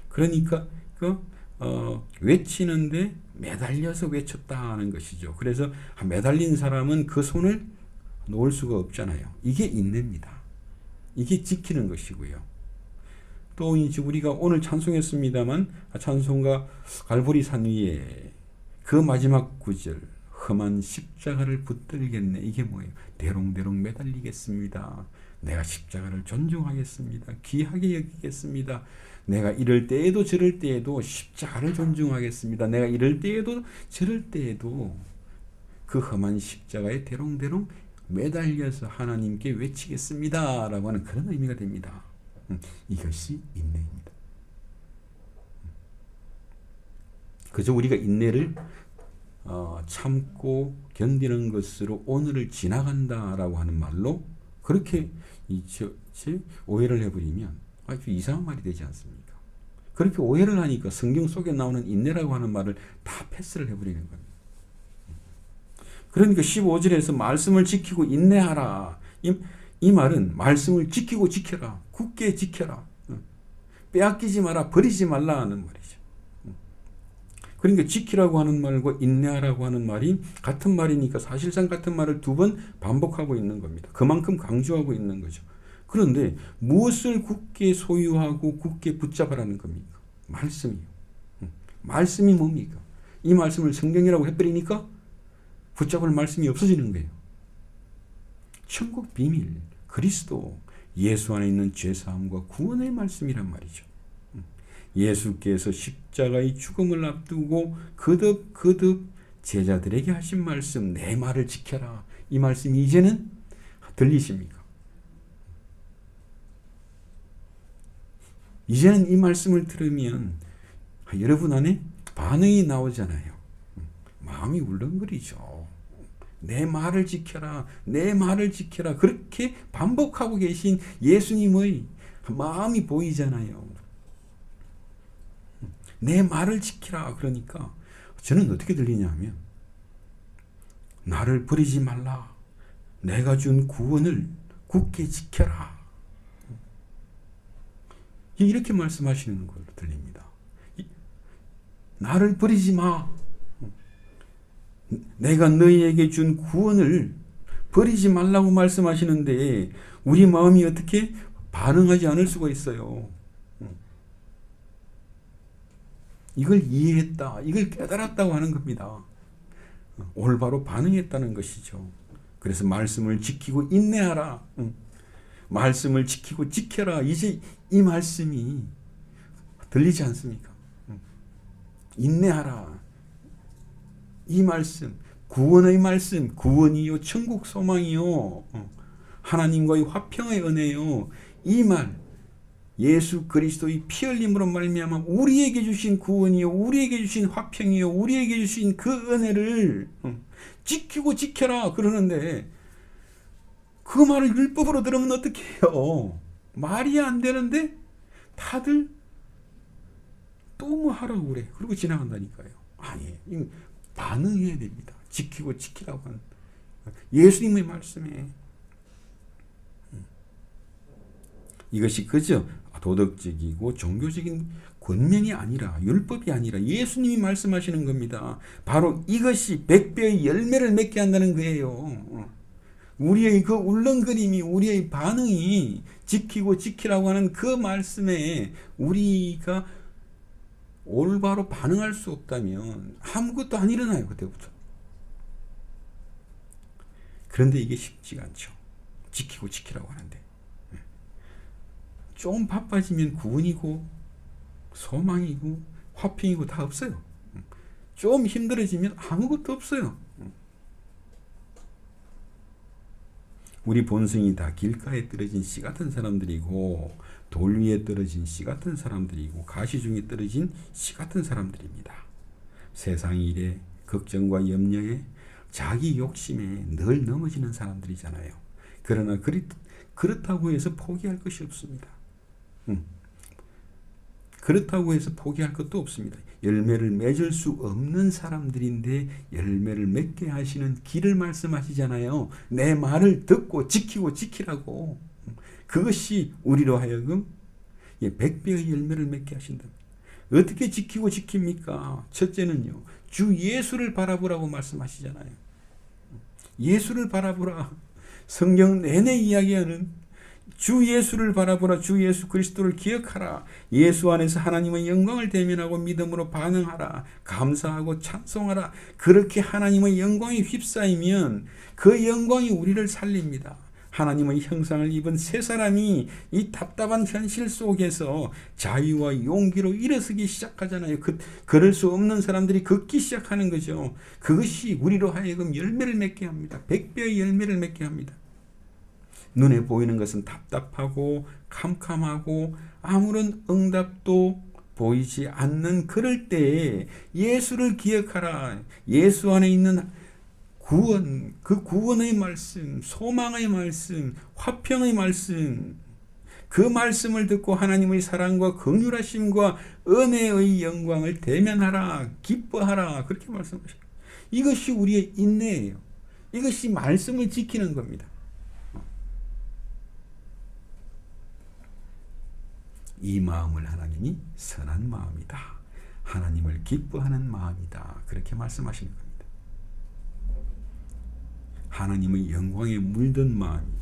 그러니까 외치는데 매달려서 외쳤다는 것이죠. 그래서 매달린 사람은 그 손을 놓을 수가 없잖아요. 이게 인내입니다. 이게 지키는 것이고요. 또 이제 우리가 오늘 찬송했습니다만 찬송가 갈보리산 위에 그 마지막 구절 험한 십자가를 붙들겠네. 이게 뭐예요? 대롱대롱 매달리겠습니다. 내가 십자가를 존중하겠습니다. 귀하게 여기겠습니다. 내가 이럴 때에도 저럴 때에도 십자가를 존중하겠습니다. 내가 이럴 때에도 저럴 때에도 그 험한 십자가에 대롱대롱 매달려서 하나님께 외치겠습니다. 라고 하는 그런 의미가 됩니다. 이것이 인내입니다. 그저 우리가 인내를 참고 견디는 것으로 오늘을 지나간다라고 하는 말로 그렇게 오해를 해버리면 아주 이상한 말이 되지 않습니까? 그렇게 오해를 하니까 성경 속에 나오는 인내라고 하는 말을 다 패스를 해버리는 겁니다. 그러니까 15절에서 말씀을 지키고 인내하라. 이 말은 말씀을 지키고 지켜라. 굳게 지켜라. 빼앗기지 마라. 버리지 말라 하는 말이죠. 그러니까 지키라고 하는 말과 인내하라고 하는 말이 같은 말이니까 사실상 같은 말을 두 번 반복하고 있는 겁니다. 그만큼 강조하고 있는 거죠. 그런데 무엇을 굳게 소유하고 굳게 붙잡으라는 겁니까? 말씀이요. 말씀이 뭡니까? 이 말씀을 성경이라고 해버리니까 붙잡을 말씀이 없어지는 거예요. 천국 비밀, 그리스도, 예수 안에 있는 죄사함과 구원의 말씀이란 말이죠. 예수께서 십자가의 죽음을 앞두고 거듭 제자들에게 하신 말씀, 내 말을 지켜라. 이 말씀이 이제는 들리십니까? 이제는 이 말씀을 들으면 여러분 안에 반응이 나오잖아요. 마음이 울렁거리죠. 내 말을 지켜라. 내 말을 지켜라. 그렇게 반복하고 계신 예수님의 마음이 보이잖아요. 내 말을 지키라. 그러니까 저는 어떻게 들리냐면 나를 버리지 말라. 내가 준 구원을 굳게 지켜라. 이렇게 말씀하시는 걸로 들립니다. 나를 버리지 마. 내가 너희에게 준 구원을 버리지 말라고 말씀하시는데 우리 마음이 어떻게 반응하지 않을 수가 있어요. 이걸 이해했다. 이걸 깨달았다고 하는 겁니다. 올바로 반응했다는 것이죠. 그래서 말씀을 지키고 인내하라. 말씀을 지키고 지켜라. 이제 이 말씀이 들리지 않습니까? 인내하라. 이 말씀, 구원의 말씀, 구원이요, 천국 소망이요, 하나님과의 화평의 은혜요. 이 말, 예수 그리스도의 피 흘림으로 말미암아 우리에게 주신 구원이요, 우리에게 주신 화평이요, 우리에게 주신 그 은혜를 지키고 지켜라 그러는데 그 말을 율법으로 들으면 어떻게 해요? 말이 안 되는데 다들 또 뭐 하라고 그래. 그리고 지나간다니까요. 아니, 반응해야 됩니다. 지키고 지키라고 하는 예수님의 말씀에 이것이 그저 도덕적이고 종교적인 권면이 아니라 율법이 아니라 예수님이 말씀하시는 겁니다. 바로 이것이 100배의 열매를 맺게 한다는 거예요. 우리의 그 울렁거림이, 우리의 반응이 지키고 지키라고 하는 그 말씀에 우리가 올바로 반응할 수 없다면 아무것도 안 일어나요. 그때부터. 그런데 이게 쉽지가 않죠. 지키라고 하는데 좀 바빠지면 구원이고 소망이고 화평이고 다 없어요. 좀 힘들어지면 아무것도 없어요. 우리 본성이 다 길가에 떨어진 씨 같은 사람들이고 돌 위에 떨어진 씨 같은 사람들이고 가시 중에 떨어진 씨 같은 사람들입니다. 세상 일에 걱정과 염려에 자기 욕심에 늘 넘어지는 사람들이잖아요. 그러나 그렇다고 해서 포기할 것이 없습니다. 그렇다고 해서 포기할 것도 없습니다. 열매를 맺을 수 없는 사람들인데 열매를 맺게 하시는 길을 말씀하시잖아요. 내 말을 듣고 지키라고. 그것이 우리로 하여금 100배의 열매를 맺게 하신다. 어떻게 지키고 지킵니까? 첫째는요, 주 예수를 바라보라고 말씀하시잖아요. 예수를 바라보라. 성경 내내 이야기하는 주 예수를 바라보라. 주 예수 그리스도를 기억하라. 예수 안에서 하나님의 영광을 대면하고 믿음으로 반응하라. 감사하고 찬송하라. 그렇게 하나님의 영광이 휩싸이면 그 영광이 우리를 살립니다. 하나님의 형상을 입은 세 사람이 이 답답한 현실 속에서 자유와 용기로 일어서기 시작하잖아요. 그럴 수 없는 사람들이 걷기 시작하는 거죠. 그것이 우리로 하여금 열매를 맺게 합니다. 100배의 열매를 맺게 합니다. 눈에 보이는 것은 답답하고 캄캄하고 아무런 응답도 보이지 않는 그럴 때에 예수를 기억하라. 예수 안에 있는 구원, 그 구원의 말씀, 소망의 말씀, 화평의 말씀, 그 말씀을 듣고 하나님의 사랑과 긍휼하심과 은혜의 영광을 대면하라, 기뻐하라. 그렇게 말씀하셔요. 이것이 우리의 인내예요. 이것이 말씀을 지키는 겁니다. 이 마음을 하나님이 선한 마음이다. 하나님을 기뻐하는 마음이다. 그렇게 말씀하시는 겁니다. 하나님의 영광에 물든 마음이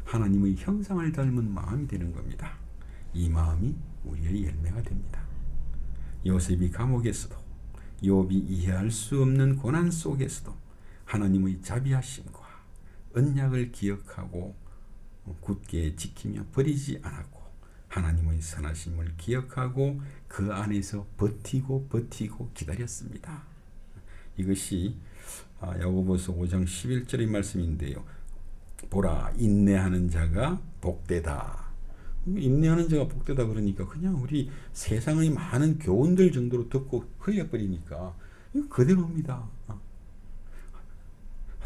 하나님의 형상을 닮은 마음이 되는 겁니다. 이 마음이 우리의 열매가 됩니다. 요셉이 감옥에서도 욥이 이해할 수 없는 고난 속에서도 하나님의 자비하심과 언약을 기억하고 굳게 지키며 버리지 않았고 하나님의 선하심을 기억하고 그 안에서 버티고 기다렸습니다. 이것이 야고보서 5장 11절의 말씀인데요. 보라, 인내하는 자가 복되다. 인내하는 자가 복되다 그러니까 그냥 우리 세상의 많은 교훈들 정도로 듣고 흘려버리니까 이거 그대로입니다.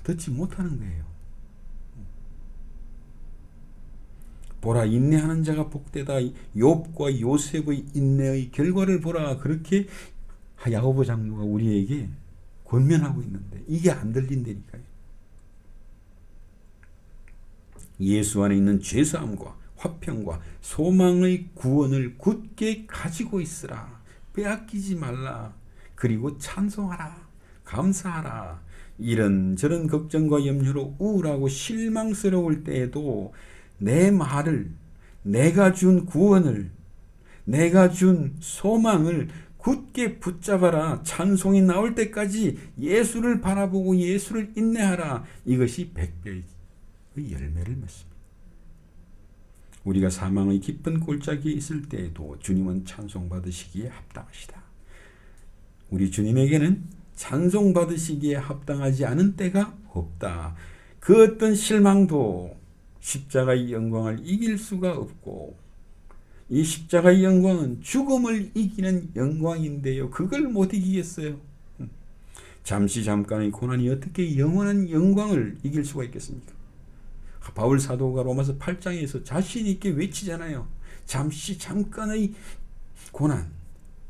듣지 못하는 거예요. 보라, 인내하는 자가 복되다. 욥과 요셉의 인내의 결과를 보라. 그렇게 야고보 장로가 우리에게 권면하고 있는데 이게 안 들린다니까요. 예수 안에 있는 죄사함과 화평과 소망의 구원을 굳게 가지고 있으라. 빼앗기지 말라. 그리고 찬송하라. 감사하라. 이런저런 걱정과 염려로 우울하고 실망스러울 때에도 내 말을, 내가 준 구원을, 내가 준 소망을 굳게 붙잡아라. 찬송이 나올 때까지 예수를 바라보고 예수를 인내하라. 이것이 100배의 열매를 맺습니다. 우리가 사망의 깊은 골짜기에 있을 때에도 주님은 찬송받으시기에 합당하시다. 우리 주님에게는 찬송받으시기에 합당하지 않은 때가 없다. 그 어떤 실망도 십자가의 영광을 이길 수가 없고 이 십자가의 영광은 죽음을 이기는 영광인데요. 그걸 못 이기겠어요. 잠깐의 고난이 어떻게 영원한 영광을 이길 수가 있겠습니까? 바울 사도가 로마서 8장에서 자신 있게 외치잖아요. 잠깐의 고난,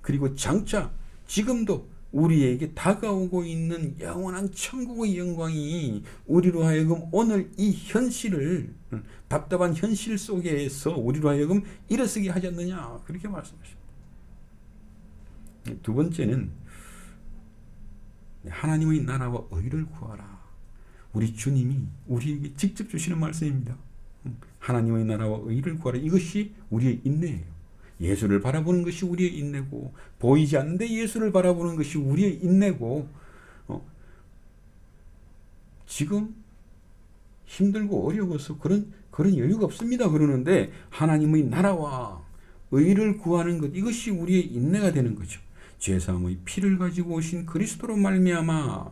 그리고 장차 지금도 우리에게 다가오고 있는 영원한 천국의 영광이 우리로 하여금 오늘 이 현실을, 답답한 현실 속에서 우리로 하여금 일어서게 하지 않느냐, 그렇게 말씀하십니다. 두 번째는 하나님의 나라와 의를 구하라. 우리 주님이 우리에게 직접 주시는 말씀입니다. 하나님의 나라와 의를 구하라. 이것이 우리의 인내예요. 예수를 바라보는 것이 우리의 인내고, 보이지 않는데 예수를 바라보는 것이 우리의 인내고, 지금 힘들고 어려워서 그런 여유가 없습니다 그러는데, 하나님의 나라와 의를 구하는 것, 이것이 우리의 인내가 되는 거죠. 죄사함의 피를 가지고 오신 그리스도로 말미암아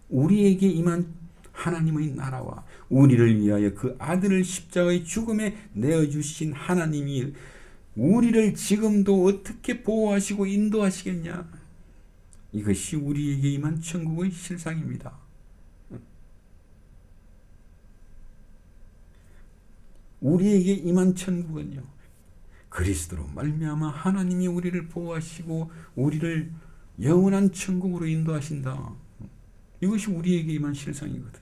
우리에게 임한 하나님의 나라와 우리를 위하여 그 아들을 십자가의 죽음에 내어주신 하나님이 우리를 지금도 어떻게 보호하시고 인도하시겠냐, 이것이 우리에게 임한 천국의 실상입니다. 우리에게 임한 천국은요, 그리스도로 말미암아 하나님이 우리를 보호하시고 우리를 영원한 천국으로 인도하신다. 이것이 우리에게 임한 실상이거든.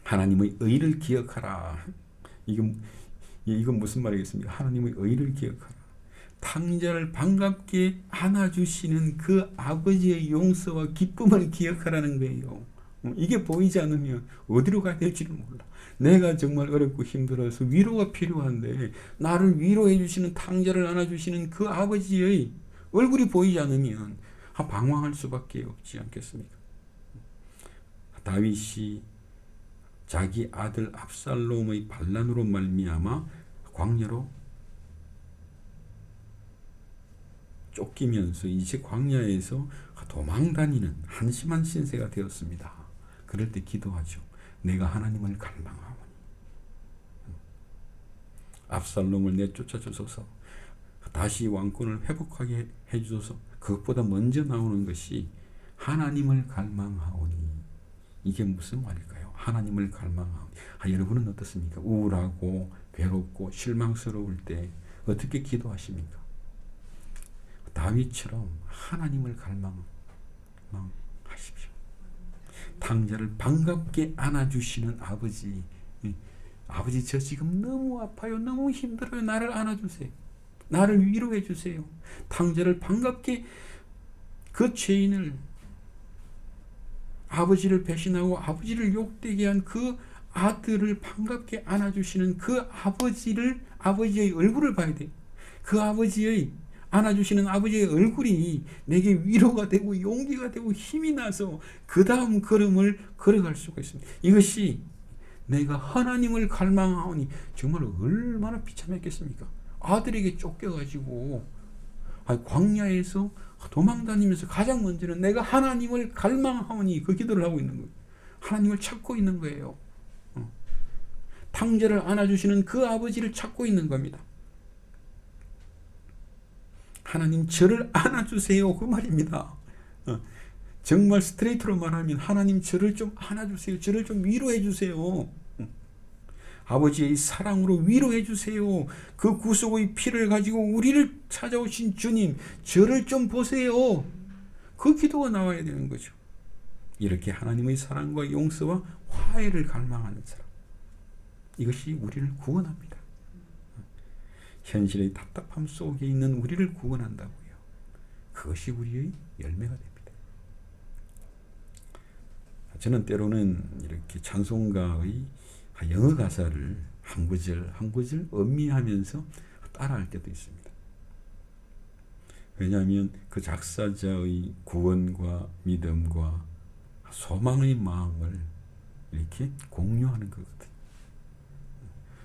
하나님의 의를 기억하라. 이건 무슨 말이겠습니까? 하나님의 의를 기억하라. 탕자를 반갑게 안아주시는 그 아버지의 용서와 기쁨을 기억하라는 거예요. 이게 보이지 않으면 어디로 가야 될지를 몰라. 내가 정말 어렵고 힘들어서 위로가 필요한데 나를 위로해 주시는, 탕자를 안아주시는 그 아버지의 얼굴이 보이지 않으면 방황할 수밖에 없지 않겠습니까? 다윗이 자기 아들 압살롬의 반란으로 말미암아 광야로 쫓기면서 이제 광야에서 도망다니는 한심한 신세가 되었습니다. 그럴 때 기도하죠. 내가 하나님을 갈망하오니 압살롬을 내쫓아주소서, 다시 왕권을 회복하게 해주소서. 그것보다 먼저 나오는 것이 하나님을 갈망하오니. 이게 무슨 말일까요? 하나님을 갈망하오니. 여러분은 어떻습니까? 우울하고 괴롭고 실망스러울 때 어떻게 기도하십니까? 다윗처럼 하나님을 갈망하십시오. 탕자를 반갑게 안아주시는 아버지. 아버지, 저 지금 너무 아파요. 너무 힘들어요. 나를 안아주세요. 나를 위로해 주세요. 탕자를 반갑게, 그 죄인을, 아버지를 배신하고 아버지를 욕되게 한 그 아들을 반갑게 안아주시는 그 아버지의 얼굴을 봐야 돼요. 그 안아주시는 아버지의 얼굴이 내게 위로가 되고 용기가 되고 힘이 나서 그 다음 걸음을 걸어갈 수가 있습니다. 이것이 내가 하나님을 갈망하오니. 정말 얼마나 비참했겠습니까? 아들에게 쫓겨가지고 광야에서 도망다니면서 가장 먼저는 내가 하나님을 갈망하오니 그 기도를 하고 있는 거예요. 하나님을 찾고 있는 거예요. 탕자를 안아주시는 그 아버지를 찾고 있는 겁니다. 하나님, 저를 안아주세요, 그 말입니다. 정말 스트레이트로 말하면 하나님, 저를 좀 안아주세요. 저를 좀 위로해 주세요. 아버지의 사랑으로 위로해 주세요. 그 구속의 피를 가지고 우리를 찾아오신 주님, 저를 좀 보세요. 그 기도가 나와야 되는 거죠. 이렇게 하나님의 사랑과 용서와 화해를 갈망하는 사람, 이것이 우리를 구원합니다. 현실의 답답함 속에 있는 우리를 구원한다고요. 그것이 우리의 열매가 됩니다. 저는 때로는 이렇게 찬송가의 영어 가사를 한 구절 한 구절 음미하면서 따라할 때도 있습니다. 왜냐하면 그 작사자의 구원과 믿음과 소망의 마음을 이렇게 공유하는 거거든요.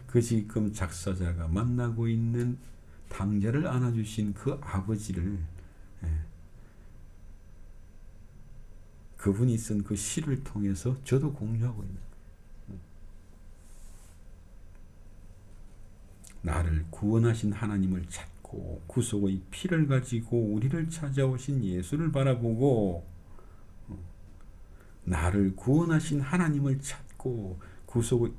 그 지금 작사자가 만나고 있는 탕자를 안아주신 그 아버지를, 그분이 쓴 그 시를 통해서 저도 공유하고 있는 거예요. 나를 구원하신 하나님을 찾고 구속의 피를 가지고 우리를 찾아오신 예수를 바라보고, 나를 구원하신 하나님을 찾고 구속의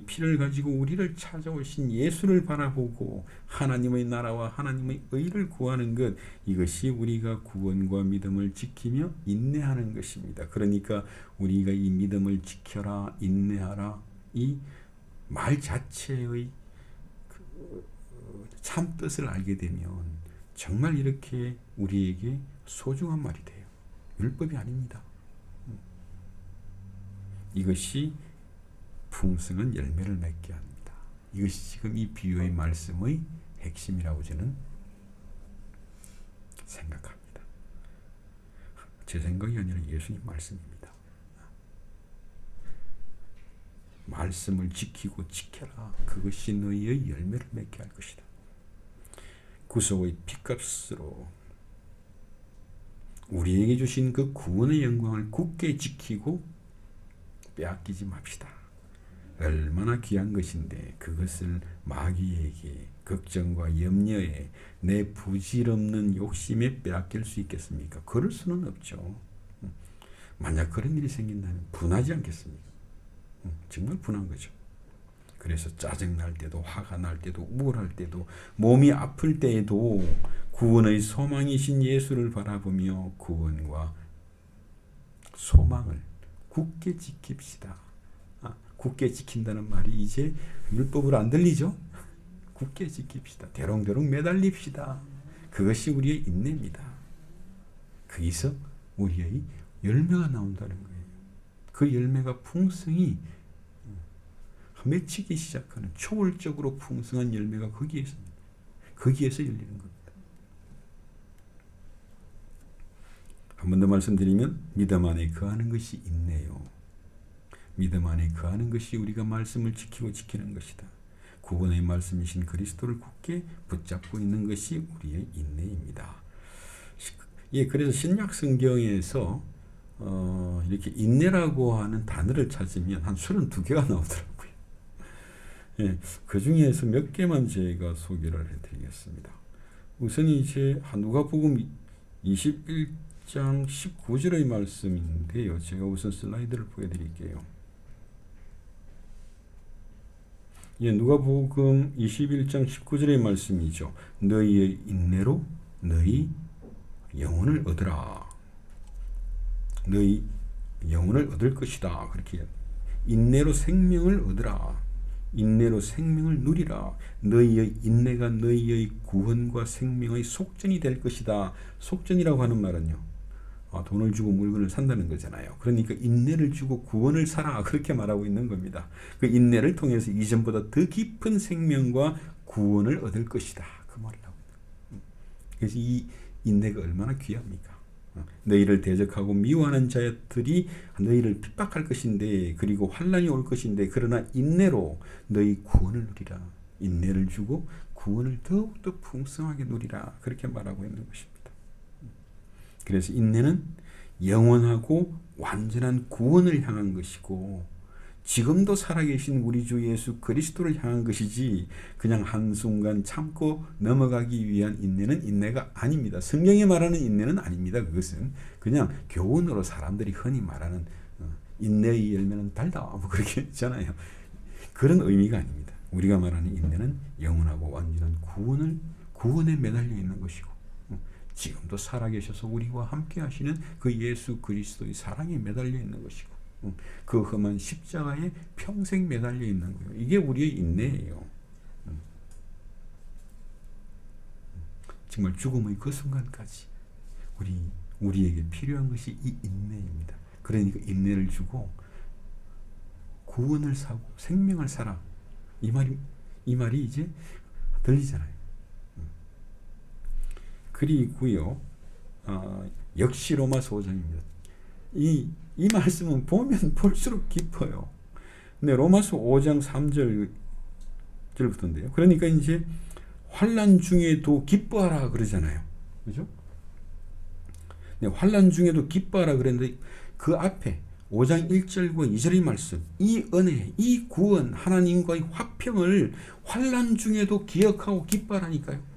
피를 가지고 우리를 찾아오신 예수를 바라보고 하나님의 나라와 하나님의 의를 구하는 것, 이것이 우리가 구원과 믿음을 지키며 인내하는 것입니다. 그러니까 우리가 이 믿음을 지켜라, 인내하라, 이 말 자체의 참 뜻을 알게 되면 정말 이렇게 우리에게 소중한 말이 돼요. 율법이 아닙니다. 이것이 풍성한 열매를 맺게 합니다. 이것이 지금 이 비유의 말씀의 핵심이라고 저는 생각합니다. 제 생각이 아니라 예수님 말씀입니다. 말씀을 지키고 지켜라. 그것이 너희의 열매를 맺게 할 것이다. 구속의 피값으로 우리에게 주신 그 구원의 영광을 굳게 지키고 빼앗기지 맙시다. 얼마나 귀한 것인데 그것을 마귀에게 걱정과 염려에 내 부질없는 욕심에 빼앗길 수 있겠습니까? 그럴 수는 없죠. 만약 그런 일이 생긴다면 분하지 않겠습니까? 정말 분한 거죠. 그래서 짜증날 때도 화가 날 때도 우울할 때도 몸이 아플 때에도 구원의 소망이신 예수를 바라보며 구원과 소망을 굳게 지킵시다. 굳게 지킨다는 말이 이제 율법으로 안 들리죠? 굳게 지킵시다. 대롱대롱 매달립시다. 그것이 우리의 인내입니다. 거기서 우리의 열매가 나온다는 거예요. 그 열매가 풍성히 맺히기 시작하는 초월적으로 풍성한 열매가 거기에서 열리는 겁니다. 한 번 더 말씀드리면 믿음 안에 거하는 것이 인내요. 믿음 안에 거하는 것이 우리가 말씀을 지키고 지키는 것이다. 구원의 말씀이신 그리스도를 굳게 붙잡고 있는 것이 우리의 인내입니다. 예, 그래서 신약 성경에서 이렇게 인내라고 하는 단어를 찾으면 한 32개가 나오더라고요. 예, 그 중에서 몇 개만 제가 소개를 해드리겠습니다. 우선 이제 누가복음 21장 19절의 말씀인데요. 제가 우선 슬라이드를 보여드릴게요. 예, 누가복음 21장 19절의 말씀이죠. 너희의 인내로 너희 영혼을 얻으라. 너희 영혼을 얻을 것이다. 그렇게 인내로 생명을 얻으라. 인내로 생명을 누리라. 너희의 인내가 너희의 구원과 생명의 속전이 될 것이다. 속전이라고 하는 말은요, 돈을 주고 물건을 산다는 거잖아요. 그러니까 인내를 주고 구원을 사라. 그렇게 말하고 있는 겁니다. 그 인내를 통해서 이전보다 더 깊은 생명과 구원을 얻을 것이다. 그 말을 하고 있는. 그래서 이 인내가 얼마나 귀합니까? 너희를 대적하고 미워하는 자들이 너희를 핍박할 것인데, 그리고 환난이 올 것인데, 그러나 인내로 너희 구원을 누리라. 인내를 주고 구원을 더욱더 풍성하게 누리라. 그렇게 말하고 있는 것입니다. 그래서 인내는 영원하고 완전한 구원을 향한 것이고, 지금도 살아계신 우리 주 예수 그리스도를 향한 것이지, 그냥 한순간 참고 넘어가기 위한 인내는 인내가 아닙니다. 성경이 말하는 인내는 아닙니다. 그것은 그냥 교훈으로 사람들이 흔히 말하는 인내의 열매는 달다, 뭐 그렇게 있잖아요. 그런 의미가 아닙니다. 우리가 말하는 인내는 영원하고 완전한 구원에 매달려 있는 것이고, 지금도 살아계셔서 우리와 함께 하시는 그 예수 그리스도의 사랑에 매달려 있는 것이고, 그 험한 십자가에 평생 매달려 있는 거예요. 이게 우리의 인내예요. 정말 죽음의 그 순간까지 우리에게 필요한 것이 이 인내입니다. 그러니까 인내를 주고 구원을 사고 생명을 사라. 이 말이 이제 들리잖아요. 그리고요, 역시 로마서 5장입니다. 이 말씀은 보면 볼수록 깊어요. 근데 로마서 5장 3절부터인데요. 그러니까 이제 환난 중에도 기뻐하라 그러잖아요. 그죠? 네, 환난 중에도 기뻐하라 그랬는데 그 앞에 5장 1절과 2절의 말씀, 이 은혜, 이 구원, 하나님과의 화평을 환난 중에도 기억하고 기뻐하라니까요.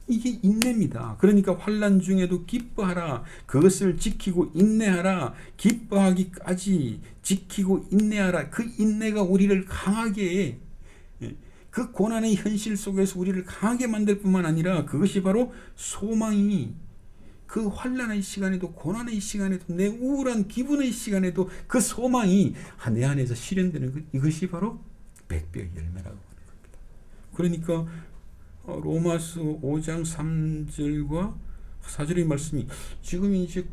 이게 인내입니다. 그러니까 환난 중에도 기뻐하라. 그것을 지키고 인내하라. 기뻐하기까지 지키고 인내하라. 그 인내가 우리를 강하게, 그 고난의 현실 속에서 우리를 강하게 만들 뿐만 아니라, 그것이 바로 소망이, 그 환난의 시간에도, 고난의 시간에도, 내 우울한 기분의 시간에도 그 소망이 내 안에서 실현되는 것, 이것이 바로 백배의 열매라고 하는 겁니다. 그러니까 로마서 5장 3절과 4절의 말씀이 지금 이제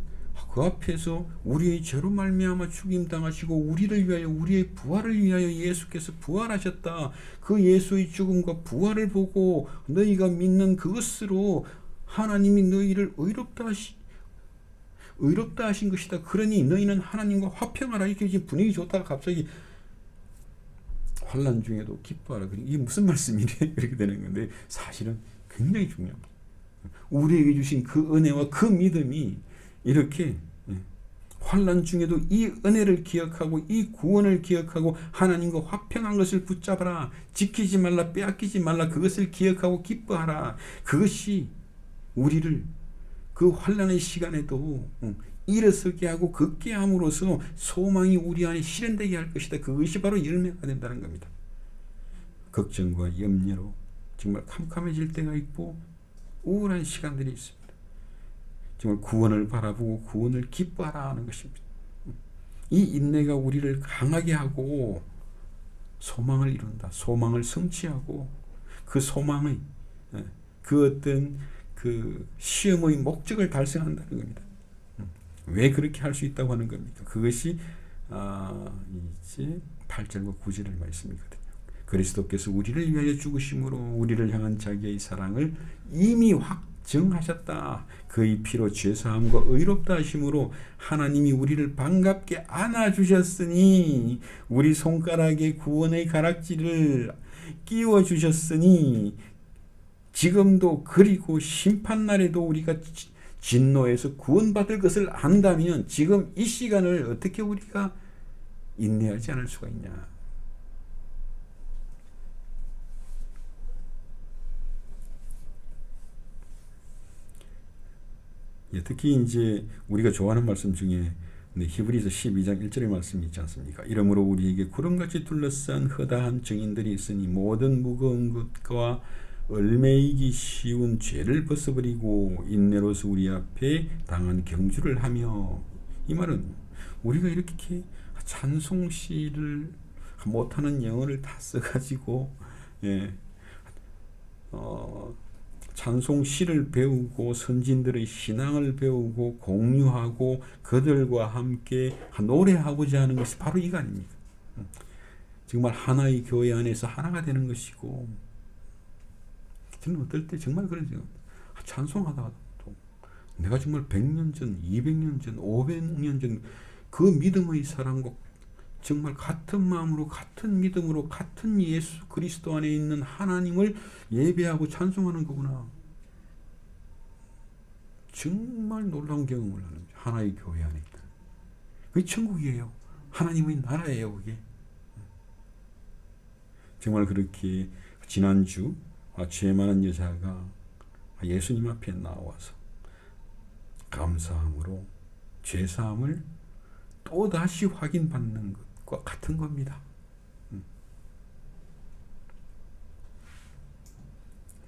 그 앞에서 우리의 죄로 말미암아 죽임 당하시고 우리를 위하여 우리의 부활을 위하여 예수께서 부활하셨다. 그 예수의 죽음과 부활을 보고 너희가 믿는 그것으로 하나님이 너희를 의롭다 하신 것이다. 그러니 너희는 하나님과 화평하라. 이렇게 지금 분위기 좋다가 갑자기 환난 중에도 기뻐하라. 이게 무슨 말씀이래? 이렇게 되는 건데 사실은 굉장히 중요합니다. 우리에게 주신 그 은혜와 그 믿음이 이렇게 환난 중에도 이 은혜를 기억하고 이 구원을 기억하고 하나님과 화평한 것을 붙잡아라. 지키지 말라. 빼앗기지 말라. 그것을 기억하고 기뻐하라. 그것이 우리를 그 환난의 시간에도 일어서게 하고 걷게 함으로써 소망이 우리 안에 실현되게 할 것이다. 그것이 바로 열매가 된다는 겁니다. 걱정과 염려로 정말 캄캄해질 때가 있고 우울한 시간들이 있습니다. 정말 구원을 바라보고 구원을 기뻐하라 하는 것입니다. 이 인내가 우리를 강하게 하고 소망을 이룬다. 소망을 성취하고 그 소망의 그 어떤 그 시험의 목적을 달성한다는 겁니다. 왜 그렇게 할 수 있다고 하는 겁니까? 그것이 이제 8절과 9절의 말씀이거든요. 그리스도께서 우리를 위하여 죽으심으로 우리를 향한 자기의 사랑을 이미 확정하셨다. 그의 피로 죄사함과 의롭다 하심으로 하나님이 우리를 반갑게 안아주셨으니 우리 손가락에 구원의 가락지를 끼워주셨으니 지금도 그리고 심판날에도 우리가 진노에서 구원받을 것을 안다면 지금 이 시간을 어떻게 우리가 인내하지 않을 수가 있냐. 특히 이제 우리가 좋아하는 말씀 중에 히브리서 12장 1절의 말씀이 있지 않습니까? 이러므로 우리에게 구름같이 둘러싼 허다한 증인들이 있으니 모든 무거운 것과 얽매이기 쉬운 죄를 벗어버리고 인내로서 우리 앞에 당한 경주를 하며, 이 말은 우리가 이렇게 찬송시를 못하는 영어를 다 써가지고 찬송시를 배우고 선진들의 신앙을 배우고 공유하고 그들과 함께 노래하고자 하는 것이 바로 이거 아닙니까? 정말 하나의 교회 안에서 하나가 되는 것이고, 저는 어떨 때 정말 그러죠. 찬송하다가 또 내가 정말 100년 전, 200년 전, 500년 전 그 믿음의 사랑과 정말 같은 마음으로 같은 믿음으로 같은 예수 그리스도 안에 있는 하나님을 예배하고 찬송하는 거구나. 정말 놀라운 경험을 하는 거죠. 하나의 교회 안에 있다. 그게 천국이에요. 하나님의 나라예요. 그게. 정말 그렇게 지난주 죄 많은 여자가 예수님 앞에 나와서 감사함으로 죄사함을 또다시 확인받는 것과 같은 겁니다.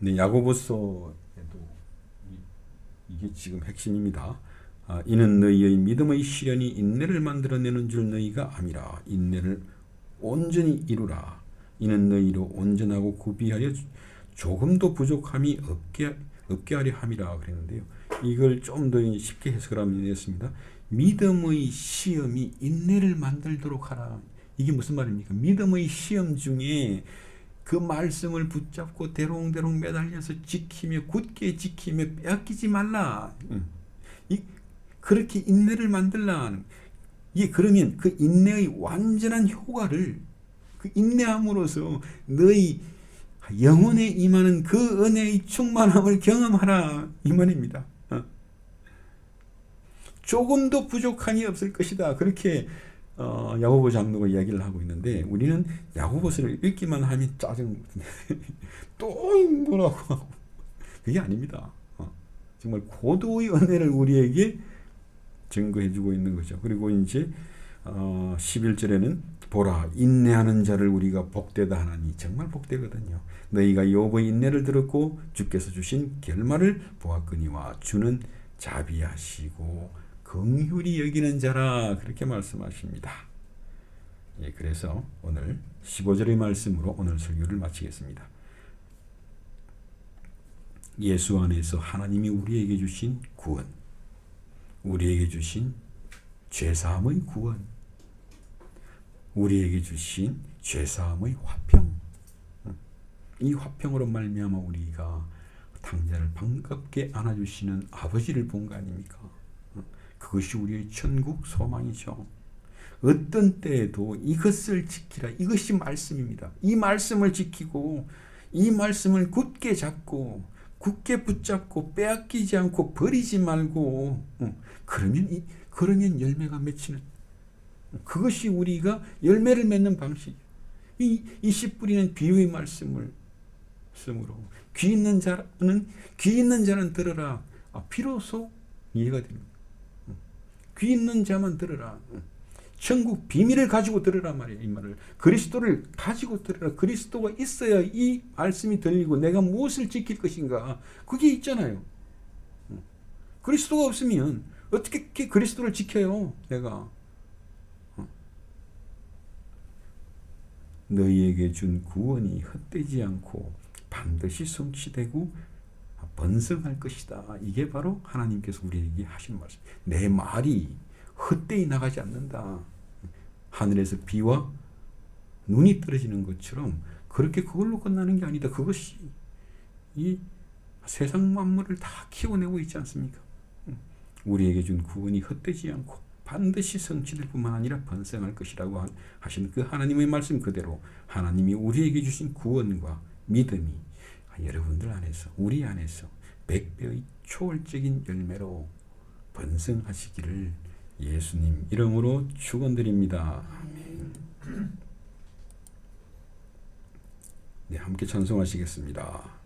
네, 야고보서에도 이게 지금 핵심입니다. 이는 너희의 믿음의 시련이 인내를 만들어내는 줄 너희가 아니라 인내를 온전히 이루라. 이는 너희로 온전하고 구비하여 조금도 부족함이 없게 하려 함이라 그랬는데요. 이걸 좀 더 쉽게 해석을 하면 되겠습니다. 믿음의 시험이 인내를 만들도록 하라. 이게 무슨 말입니까? 믿음의 시험 중에 그 말씀을 붙잡고 대롱대롱 매달려서 지키며 굳게 지키며 빼앗기지 말라. 그렇게 인내를 만들라. 이게 그러면 그 인내의 완전한 효과를 그 인내함으로써 너희 영혼에 임하는 그 은혜의 충만함을 경험하라 이 말입니다. 조금도 부족함이 없을 것이다. 그렇게 야고보 장로가 이야기를 하고 있는데, 우리는 야고보서를 읽기만 하면 짜증나는데 또 뭐라고 하고, 그게 아닙니다. 정말 고도의 은혜를 우리에게 증거해 주고 있는 거죠. 그리고 이제 11절에는 보라 인내하는 자를 우리가 복되다 하나니, 정말 복되거든요. 너희가 욥의 인내를 들었고 주께서 주신 결말을 보았거니와 주는 자비하시고 긍휼히 여기는 자라, 그렇게 말씀하십니다. 그래서 오늘 15절의 말씀으로 오늘 설교를 마치겠습니다. 예수 안에서 하나님이 우리에게 주신 구원, 우리에게 주신 죄사함의 구원, 우리에게 주신 죄사함의 화평, 이 화평으로 말미암아 우리가 당자를 반갑게 안아주시는 아버지를 본 거 아닙니까? 그것이 우리의 천국 소망이죠. 어떤 때에도 이것을 지키라. 이것이 말씀입니다. 이 말씀을 지키고 이 말씀을 굳게 잡고 굳게 붙잡고 빼앗기지 않고 버리지 말고 그러면 열매가 맺히는, 그것이 우리가 열매를 맺는 방식. 이 씨 뿌리는 비유의 말씀을 쓰므로 귀 있는 자는 들으라. 비로소 이해가 됩니다. 귀 있는 자만 들으라. 천국 비밀을 가지고 들으라 말이에요. 이 말을 그리스도를 가지고 들으라. 그리스도가 있어야 이 말씀이 들리고 내가 무엇을 지킬 것인가 그게 있잖아요. 그리스도가 없으면 어떻게 그리스도를 지켜요? 내가 너희에게 준 구원이 헛되지 않고 반드시 성취되고 번성할 것이다. 이게 바로 하나님께서 우리에게 하신 말씀. 내 말이 헛되이 나가지 않는다. 하늘에서 비와 눈이 떨어지는 것처럼 그렇게 그걸로 끝나는 게 아니다. 그것이 이 세상 만물을 다 키워내고 있지 않습니까? 우리에게 준 구원이 헛되지 않고 반드시 성취될 뿐만 아니라 번성할 것이라고 하신 그 하나님의 말씀 그대로 하나님이 우리에게 주신 구원과 믿음이 여러분들 안에서, 우리 안에서 100배의 초월적인 열매로 번성하시기를 예수님 이름으로 축원드립니다. 아멘. 네, 함께 찬송하시겠습니다.